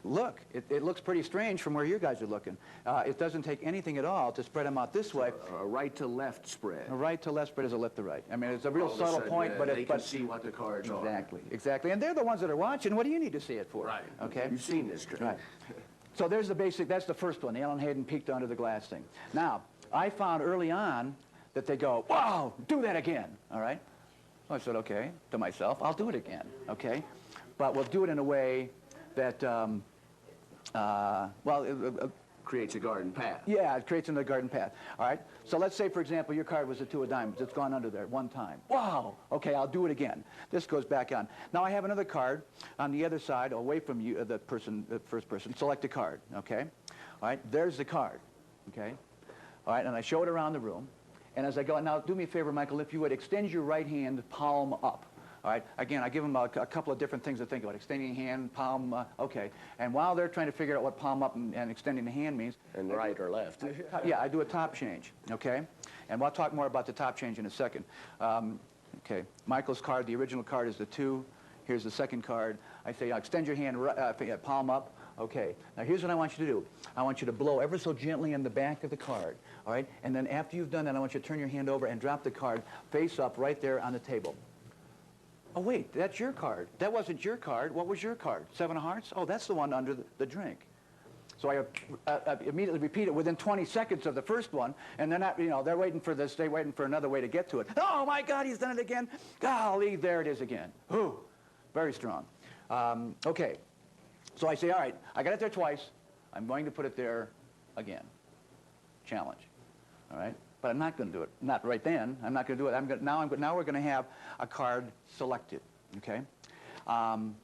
Look, it looks pretty strange from where you guys are looking. It doesn't take anything at all to spread them out this way. A right to left spread. A right to left spread is a left to right. I mean, it's a real subtle point, but they can see what the cards are. Exactly, exactly. And they're the ones that are watching. What do you need to see it for? Right. Okay. You've seen this trick. Right. So there's the basic. That's the first one. The Ellen Hayden peeked under the glass thing. Now, I found early on that they go, "Wow, do that again." All right. So I said, "Okay," to myself, "I'll do it again." Okay. But we'll do it in a way that. Creates a garden path. Yeah, it creates a garden path. All right. So let's say, for example, your card was a 2 of diamonds. It's gone under there one time. Wow. Okay, I'll do it again. This goes back on. Now I have another card on the other side, away from you, the first person. Select a card. Okay. All right. There's the card. Okay. All right. And I show it around the room. And as I go, now do me a favor, Michael, if you would extend your right hand palm up. All right. Again, I give them a couple of different things to think about. Extending hand, palm, okay. And while they're trying to figure out what palm up and extending the hand means. And right or left. Yeah, I do a top change, okay? And we'll talk more about the top change in a second. Okay, Michael's card, the original card is the 2. Here's the second card. I say, extend your hand, palm up. Okay, now here's what I want you to do. I want you to blow ever so gently in the back of the card, all right? And then after you've done that, I want you to turn your hand over and drop the card face up right there on the table. Oh, wait, that's your card. That wasn't your card. What was your card? 7 of hearts? Oh, that's the one under the drink. So I immediately repeat it within 20 seconds of the first one, and they're not, you know, they're waiting for this, they're waiting for another way to get to it. Oh, my God, he's done it again. Golly, there it is again. Ooh, very strong. Okay, so I say, all right, I got it there twice. I'm going to put it there again. Challenge, all right? But I'm not going to do it. Not right then. I'm not going to do it. Now we're going to have a card selected, okay? And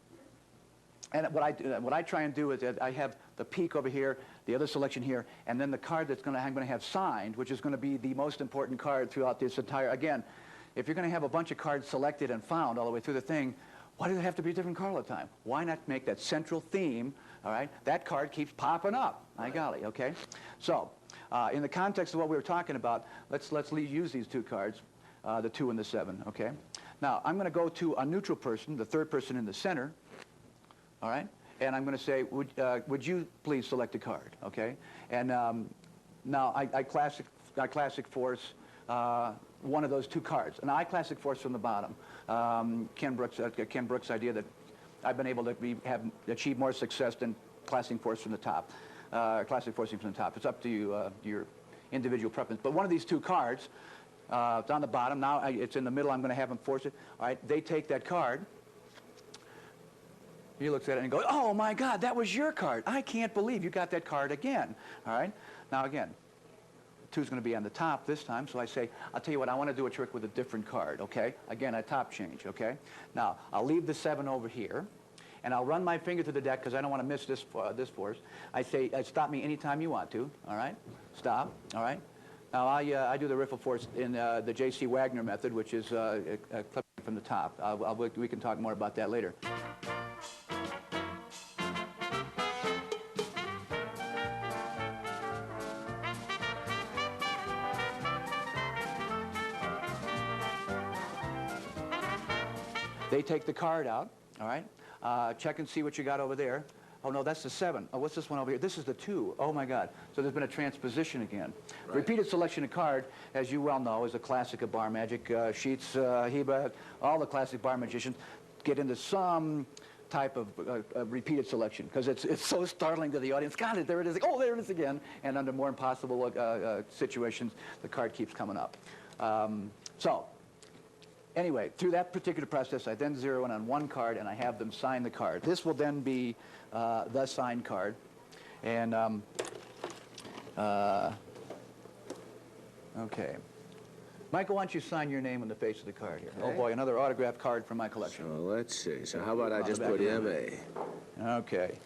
what I try and do is that I have the peak over here, the other selection here, and then the card I'm going to have signed, which is going to be the most important card throughout this entire. Again, if you're going to have a bunch of cards selected and found all the way through the thing, why does it have to be a different card all the time? Why not make that central theme? All right, that card keeps popping up. My golly, okay. So. In the context of what we were talking about, let's use these 2 cards, the 2 and the 7, okay? Now, I'm going to go to a neutral person, the third person in the center, all right? And I'm going to say, would you please select a card, okay? And now I classic force one of those 2 cards. And I classic force from the bottom. Ken Brooks' idea that I've been able to achieve more success than classic force from the top. Classic forcing from the top. It's up to you, your individual preference. But one of these 2 cards, it's on the bottom. Now it's in the middle. I'm going to have them force it. All right, they take that card. He looks at it and goes, oh, my God, that was your card. I can't believe you got that card again. All right, now again, 2's going to be on the top this time, so I say, I'll tell you what, I want to do a trick with a different card, okay? Again, a top change, okay? Now, I'll leave the 7 over here, and I'll run my finger through the deck because I don't want to miss this force. I say, stop me anytime you want to, all right? Stop, all right? Now, I do the riffle force in the J.C. Wagner method, which is clipping from the top. We can talk more about that later. They take the card out, all right? Check and see what you got over there. Oh, no, that's the 7. Oh, what's this one over here? This is the 2. Oh, my God. So there's been a transposition again. Right. Repeated selection of card, as you well know, is a classic of bar magic. Sheets, Heba, all the classic bar magicians get into some type of repeated selection because it's so startling to the audience. God, there it is. Oh, there it is again. And under more impossible situations, the card keeps coming up. Anyway, through that particular process, I then zero in on one card, and I have them sign the card. This will then be the signed card. And, okay. Michael, why don't you sign your name on the face of the card here? Okay. Oh, boy, another autographed card from my collection. So let's see. So how about I just put M.A.? Okay.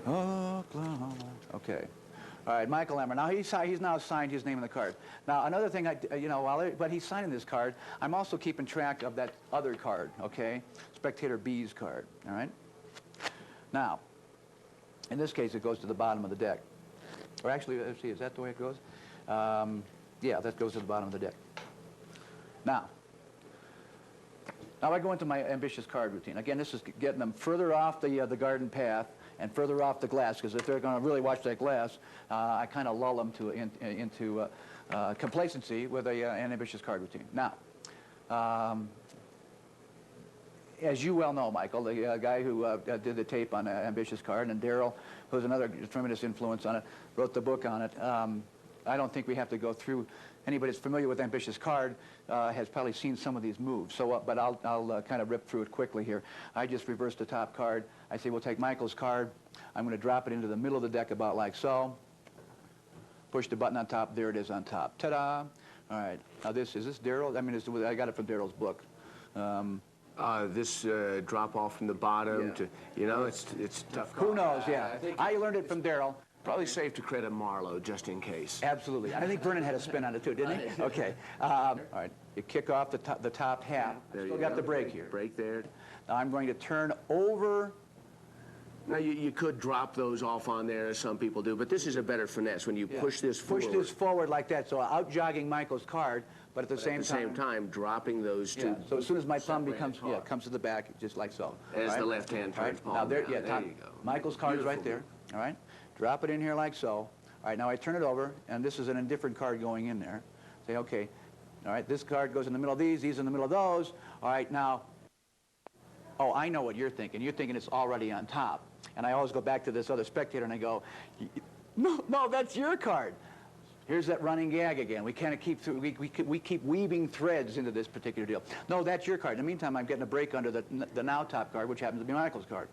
Oklahoma. Okay. All right, Michael Emmer. Now he's now signed his name on the card. Now another thing, but he's signing this card, I'm also keeping track of that other card. Okay, Spectator B's card. All right. Now, in this case, it goes to the bottom of the deck. Or actually, let's see, is that the way it goes? Yeah, that goes to the bottom of the deck. Now I go into my ambitious card routine. Again, this is getting them further off the garden path and further off the glass, because if they're going to really watch that glass, I kind of lull them into complacency with an ambitious card routine. Now, as you well know, Michael, the guy who did the tape on Ambitious Card, and Daryl, who's another tremendous influence on it, wrote the book on it. I don't think we have to go through. Anybody that's familiar with Ambitious Card has probably seen some of these moves. So, but I'll kind of rip through it quickly here. I just reverse the top card. I say, we'll take Michael's card. I'm going to drop it into the middle of the deck about like so. Push the button on top. There it is on top. Ta-da! All right. Now is this Daryl? I mean, I got it from Daryl's book. This drop off from the bottom to, it's tough. Who knows? Yeah. I learned it from Daryl. Probably safe to credit Marlowe, just in case. Absolutely. I think Vernon had a spin on it, too, didn't he? Okay. All right. You kick off the top half. Still got the break here. Break there. Now I'm going to turn over. Now, you could drop those off on there, as some people do, but this is a better finesse when you push this forward. Push this forward like that, so out-jogging Michael's card, but at the same time, dropping those two. So as soon as my thumb comes to the back, just like so. As the left hand turns palm now there, down. There you go. Michael's card is right there. All right. Drop it in here like so. All right, now I turn it over, and this is an indifferent card going in there. Say, okay, all right, this card goes in the middle of these in the middle of those. All right, now, oh, I know what you're thinking. You're thinking it's already on top. And I always go back to this other spectator, and I go, no, that's your card. Here's that running gag again. We kind of keep we keep weaving threads into this particular deal. No, that's your card. In the meantime, I'm getting a break under the now top card, which happens to be Michael's card.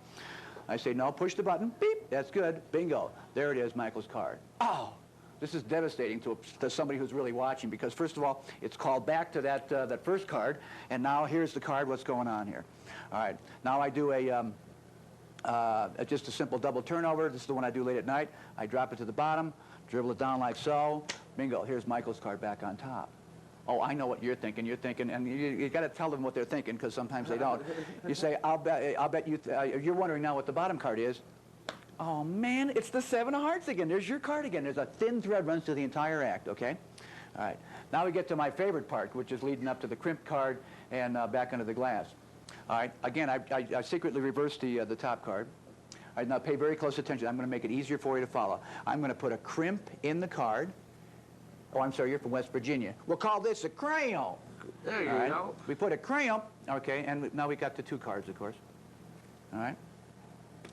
I say, no, push the button, beep, that's good, bingo. There it is, Michael's card. Oh, this is devastating to somebody who's really watching, because first of all, it's called back to that first card, and now here's the card, what's going on here. All right, now I do just a simple double turnover. This is the one I do late at night. I drop it to the bottom, dribble it down like so, bingo, here's Michael's card back on top. Oh, I know what you're thinking. You're thinking, and you got to tell them what they're thinking, because sometimes they don't. You say, I'll bet you, you're wondering now what the bottom card is. Oh, man, it's the 7 of hearts again. There's your card again. There's a thin thread runs through the entire act, okay? All right. Now we get to my favorite part, which is leading up to the crimp card and back under the glass. All right. Again, I secretly reversed the top card. All right, now pay very close attention. I'm going to make it easier for you to follow. I'm going to put a crimp in the card. Oh, I'm sorry, you're from West Virginia. We'll call this a crayon. There you go. We put a crayon, okay, and now we got the 2 cards, of course. All right.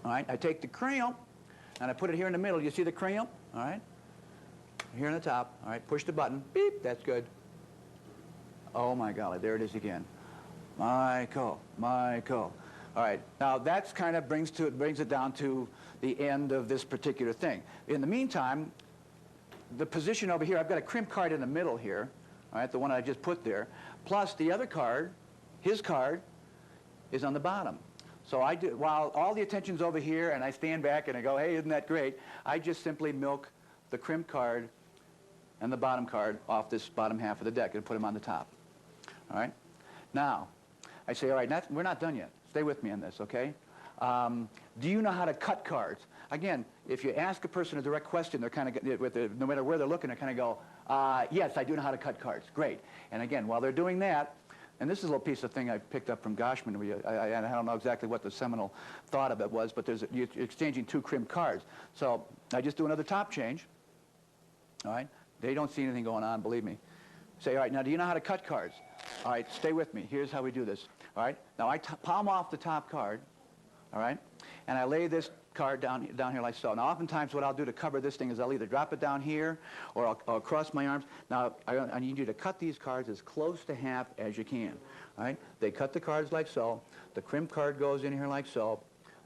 All right, I take the crayon, and I put it here in the middle. You see the crayon? All right. Here on the top. All right, push the button. Beep, that's good. Oh, my golly, there it is again. Michael. All All right. Now that's kind of brings it down to the end of this particular thing. In the meantime, the position over here, I've got a crimp card in the middle here, all right, the one I just put there, plus the other card, his card, is on the bottom. So I do, while all the attention's over here and I stand back and I go, hey, isn't that great, I just simply milk the crimp card and the bottom card off this bottom half of the deck and put them on the top. All right? Now, I say, all right, we're not done yet. Stay with me on this, okay? Do you know how to cut cards? Again, if you ask a person a direct question, they're kind of, no matter where they're looking, they kind of go, yes, I do know how to cut cards. Great. And again, while they're doing that, and this is a little piece of thing I picked up from Goshman. I don't know exactly what the seminal thought of it was, but you're exchanging two crimp cards. So I just do another top change. All right? They don't see anything going on, believe me. Say, all right, now do you know how to cut cards? All right, stay with me. Here's how we do this. All right? Now I palm off the top card. All right? And I lay this card down here like so. Now, oftentimes what I'll do to cover this thing is I'll either drop it down here or I'll cross my arms. Now, I need you to cut these cards as close to half as you can. All right? They cut the cards like so. The crimp card goes in here like so.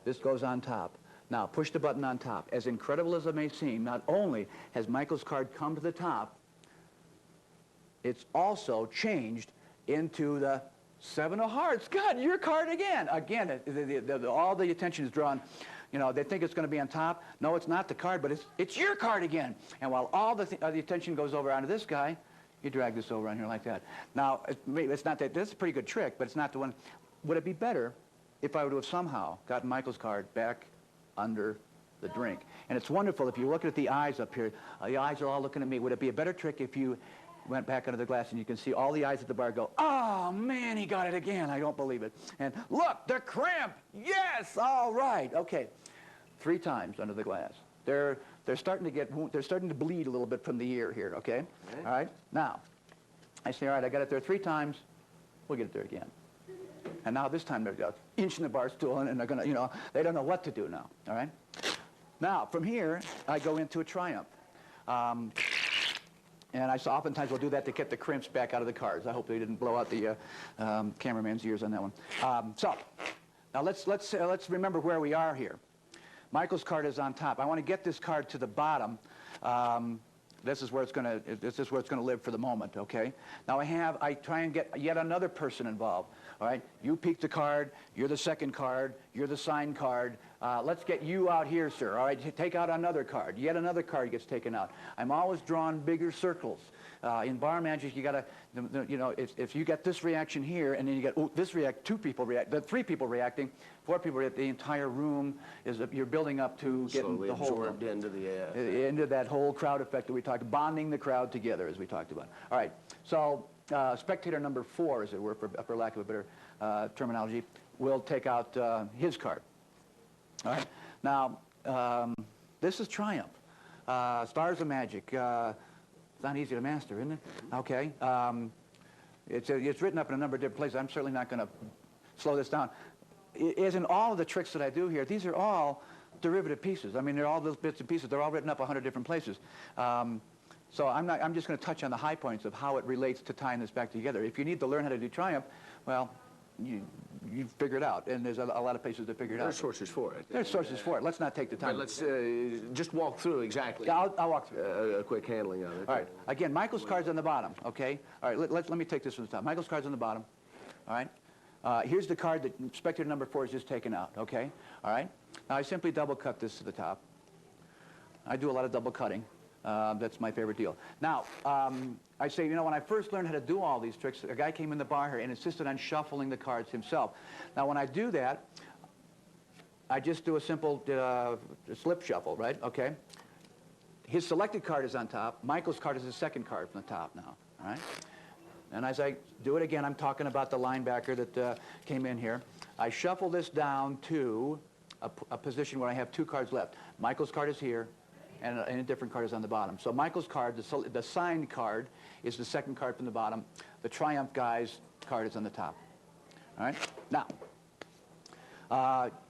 This goes on top. Now, push the button on top. As incredible as it may seem, not only has Michael's card come to the top, it's also changed into the 7 of hearts. God, your card again. Again, all the attention is drawn. You know, they think it's going to be on top. No, it's not the card, but it's your card again. And while all the attention goes over onto this guy, you drag this over on here like that. Now, it's not that. This is a pretty good trick, but it's not the one. Would it be better if I would have somehow gotten Michael's card back under the drink? And it's wonderful if you look at the eyes up here. The eyes are all looking at me. Would it be a better trick if you went back under the glass and you can see all the eyes at the bar go, oh, man, he got it again. I don't believe it. And look, the cramp. Yes, all right. Okay. 3 times under the glass. They're starting to bleed a little bit from the ear here, okay? All right. Now, I say, all right, I got it there 3 times. We'll get it there again. And now this time they're inching the bar stool and they're going to, you know, they don't know what to do now, all right? Now, from here, I go into a triumph. And oftentimes we'll do that to get the crimps back out of the cards. I hope they didn't blow out the cameraman's ears on that one. So, now let's remember where we are here. Michael's card is on top. I want to get this card to the bottom. This is where it's going to live for the moment. Okay. Now I try and get yet another person involved. All right. You peek the card. You're the second card. You're the signed card. Let's get you out here, sir. All right. Take out another card. Yet another card gets taken out. I'm always drawing bigger circles. In bar magic, you got to, you know, if you get this reaction here, and then you get this react, 2 people react, 3 people reacting, 4 people react, the entire room is you're building up to getting slowly the whole room into that whole crowd effect that we talked, bonding the crowd together, as we talked about. All right. So spectator number 4, as it were, for lack of a better terminology, will take out his card. All right. Now this is Triumph. Stars of Magic. It's not easy to master, isn't it? Okay. It's written up in a number of different places. I'm certainly not going to slow this down. As in all of the tricks that I do here, these are all derivative pieces. I mean, they're all those bits and pieces. They're all written up 100 different places. So I'm just going to touch on the high points of how it relates to tying this back together. If you need to learn how to do Triumph, well, you figure it out, and there's a lot of places to figure it out. There's sources for it. There's sources for it. Let's not take the time. But let's just walk through exactly. Yeah, I'll walk through. A quick handling of it. All right. Again, Michael's card's on the bottom, okay? All right, let me take this from the top. Michael's card's on the bottom, all right? Here's the card that spectator number 4 is just taken out, okay? All right? Now, I simply double cut this to the top. I do a lot of double cutting. That's my favorite deal. Now, I say, you know, when I first learned how to do all these tricks, a guy came in the bar here and insisted on shuffling the cards himself. Now, when I do that, I just do a simple slip shuffle, right? Okay? His selected card is on top. Michael's card is the second card from the top now, all right? And as I do it again, I'm talking about the linebacker that came in here. I shuffle this down to a position where I have 2 cards left. Michael's card is here, and a different card is on the bottom. So Michael's card, the signed card, is the second card from the bottom. The Triumph guy's card is on the top. All right? Now,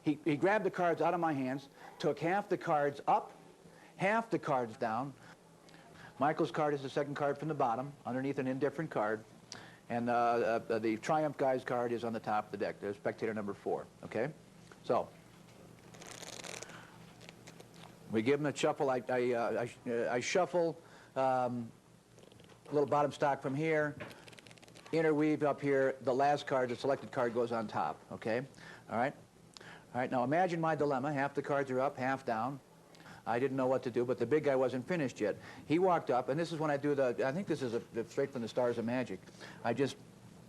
he grabbed the cards out of my hands, took half the cards up, half the cards down. Michael's card is the second card from the bottom, underneath an indifferent card. And the Triumph guy's card is on the top of the deck. There's spectator number 4, okay? So, we give him a shuffle. I shuffle a little bottom stock from here, interweave up here. The last card, the selected card, goes on top, okay? All right? All right, now imagine my dilemma. Half the cards are up, half down. I didn't know what to do, but the big guy wasn't finished yet. He walked up, and this is when I do I think this is straight from the Stars of Magic. I just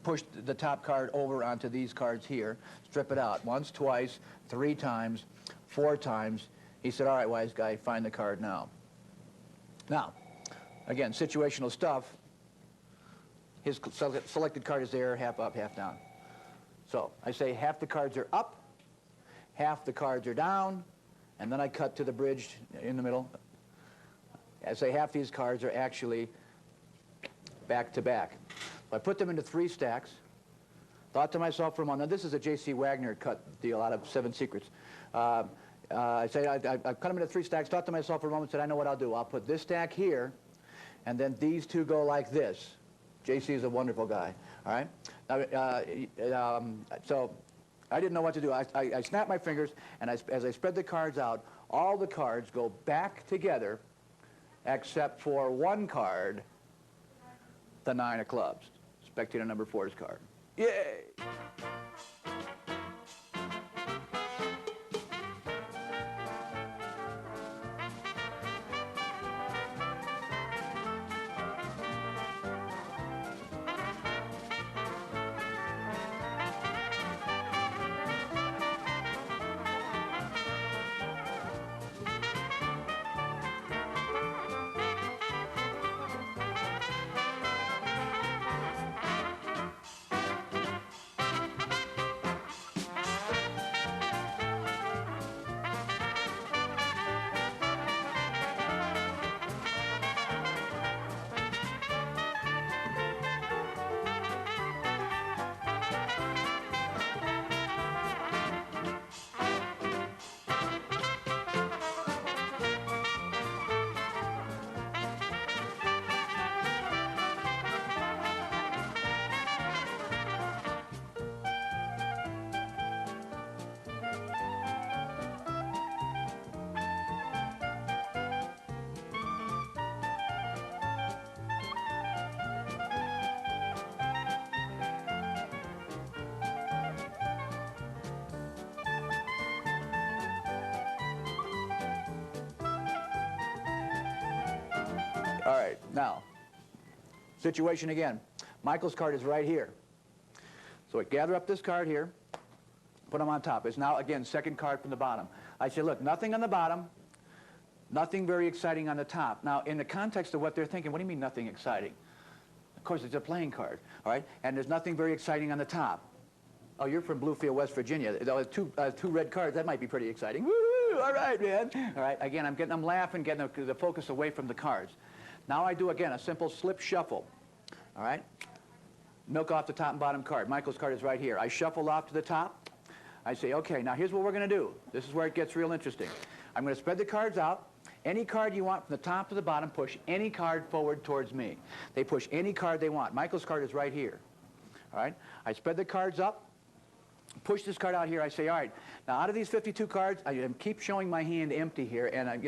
pushed the top card over onto these cards here, strip it out. Once, twice, 3 times, 4 times. He said, all right, wise guy, find the card now. Now, again, situational stuff. His selected card is there, half up, half down. So I say half the cards are up, half the cards are down, and then I cut to the bridge in the middle. I say half these cards are actually back to back. So I put them into 3 stacks. Thought to myself for a moment, now this is a J.C. Wagner cut deal out of 7 Secrets. I cut them into 3 stacks, thought to myself for a moment, said, I know what I'll do. I'll put this stack here, and then these 2 go like this. J.C. is a wonderful guy, all right? So I didn't know what to do. I snapped my fingers, and as I spread the cards out, all the cards go back together, except for 1 card, the 9 of clubs, spectator number 4's card. Yay! All right, now, situation again. Michael's card is right here. So I gather up this card here, put them on top. It's now, again, second card from the bottom. I say, look, nothing on the bottom, nothing very exciting on the top. Now, in the context of what they're thinking, what do you mean nothing exciting? Of course, it's a playing card, all right? And there's nothing very exciting on the top. Oh, you're from Bluefield, West Virginia. 2 red cards, that might be pretty exciting. Woo! All right, man. All right, again, I'm getting them laughing, getting the focus away from the cards. Now I do, again, a simple slip shuffle, all right? Milk off the top and bottom card. Michael's card is right here. I shuffle off to the top. I say, okay, now here's what we're going to do. This is where it gets real interesting. I'm going to spread the cards out. Any card you want from the top to the bottom, push any card forward towards me. They push any card they want. Michael's card is right here, all right? I spread the cards up, push this card out here. I say, all right, now out of these 52 cards, I keep showing my hand empty here, and I'm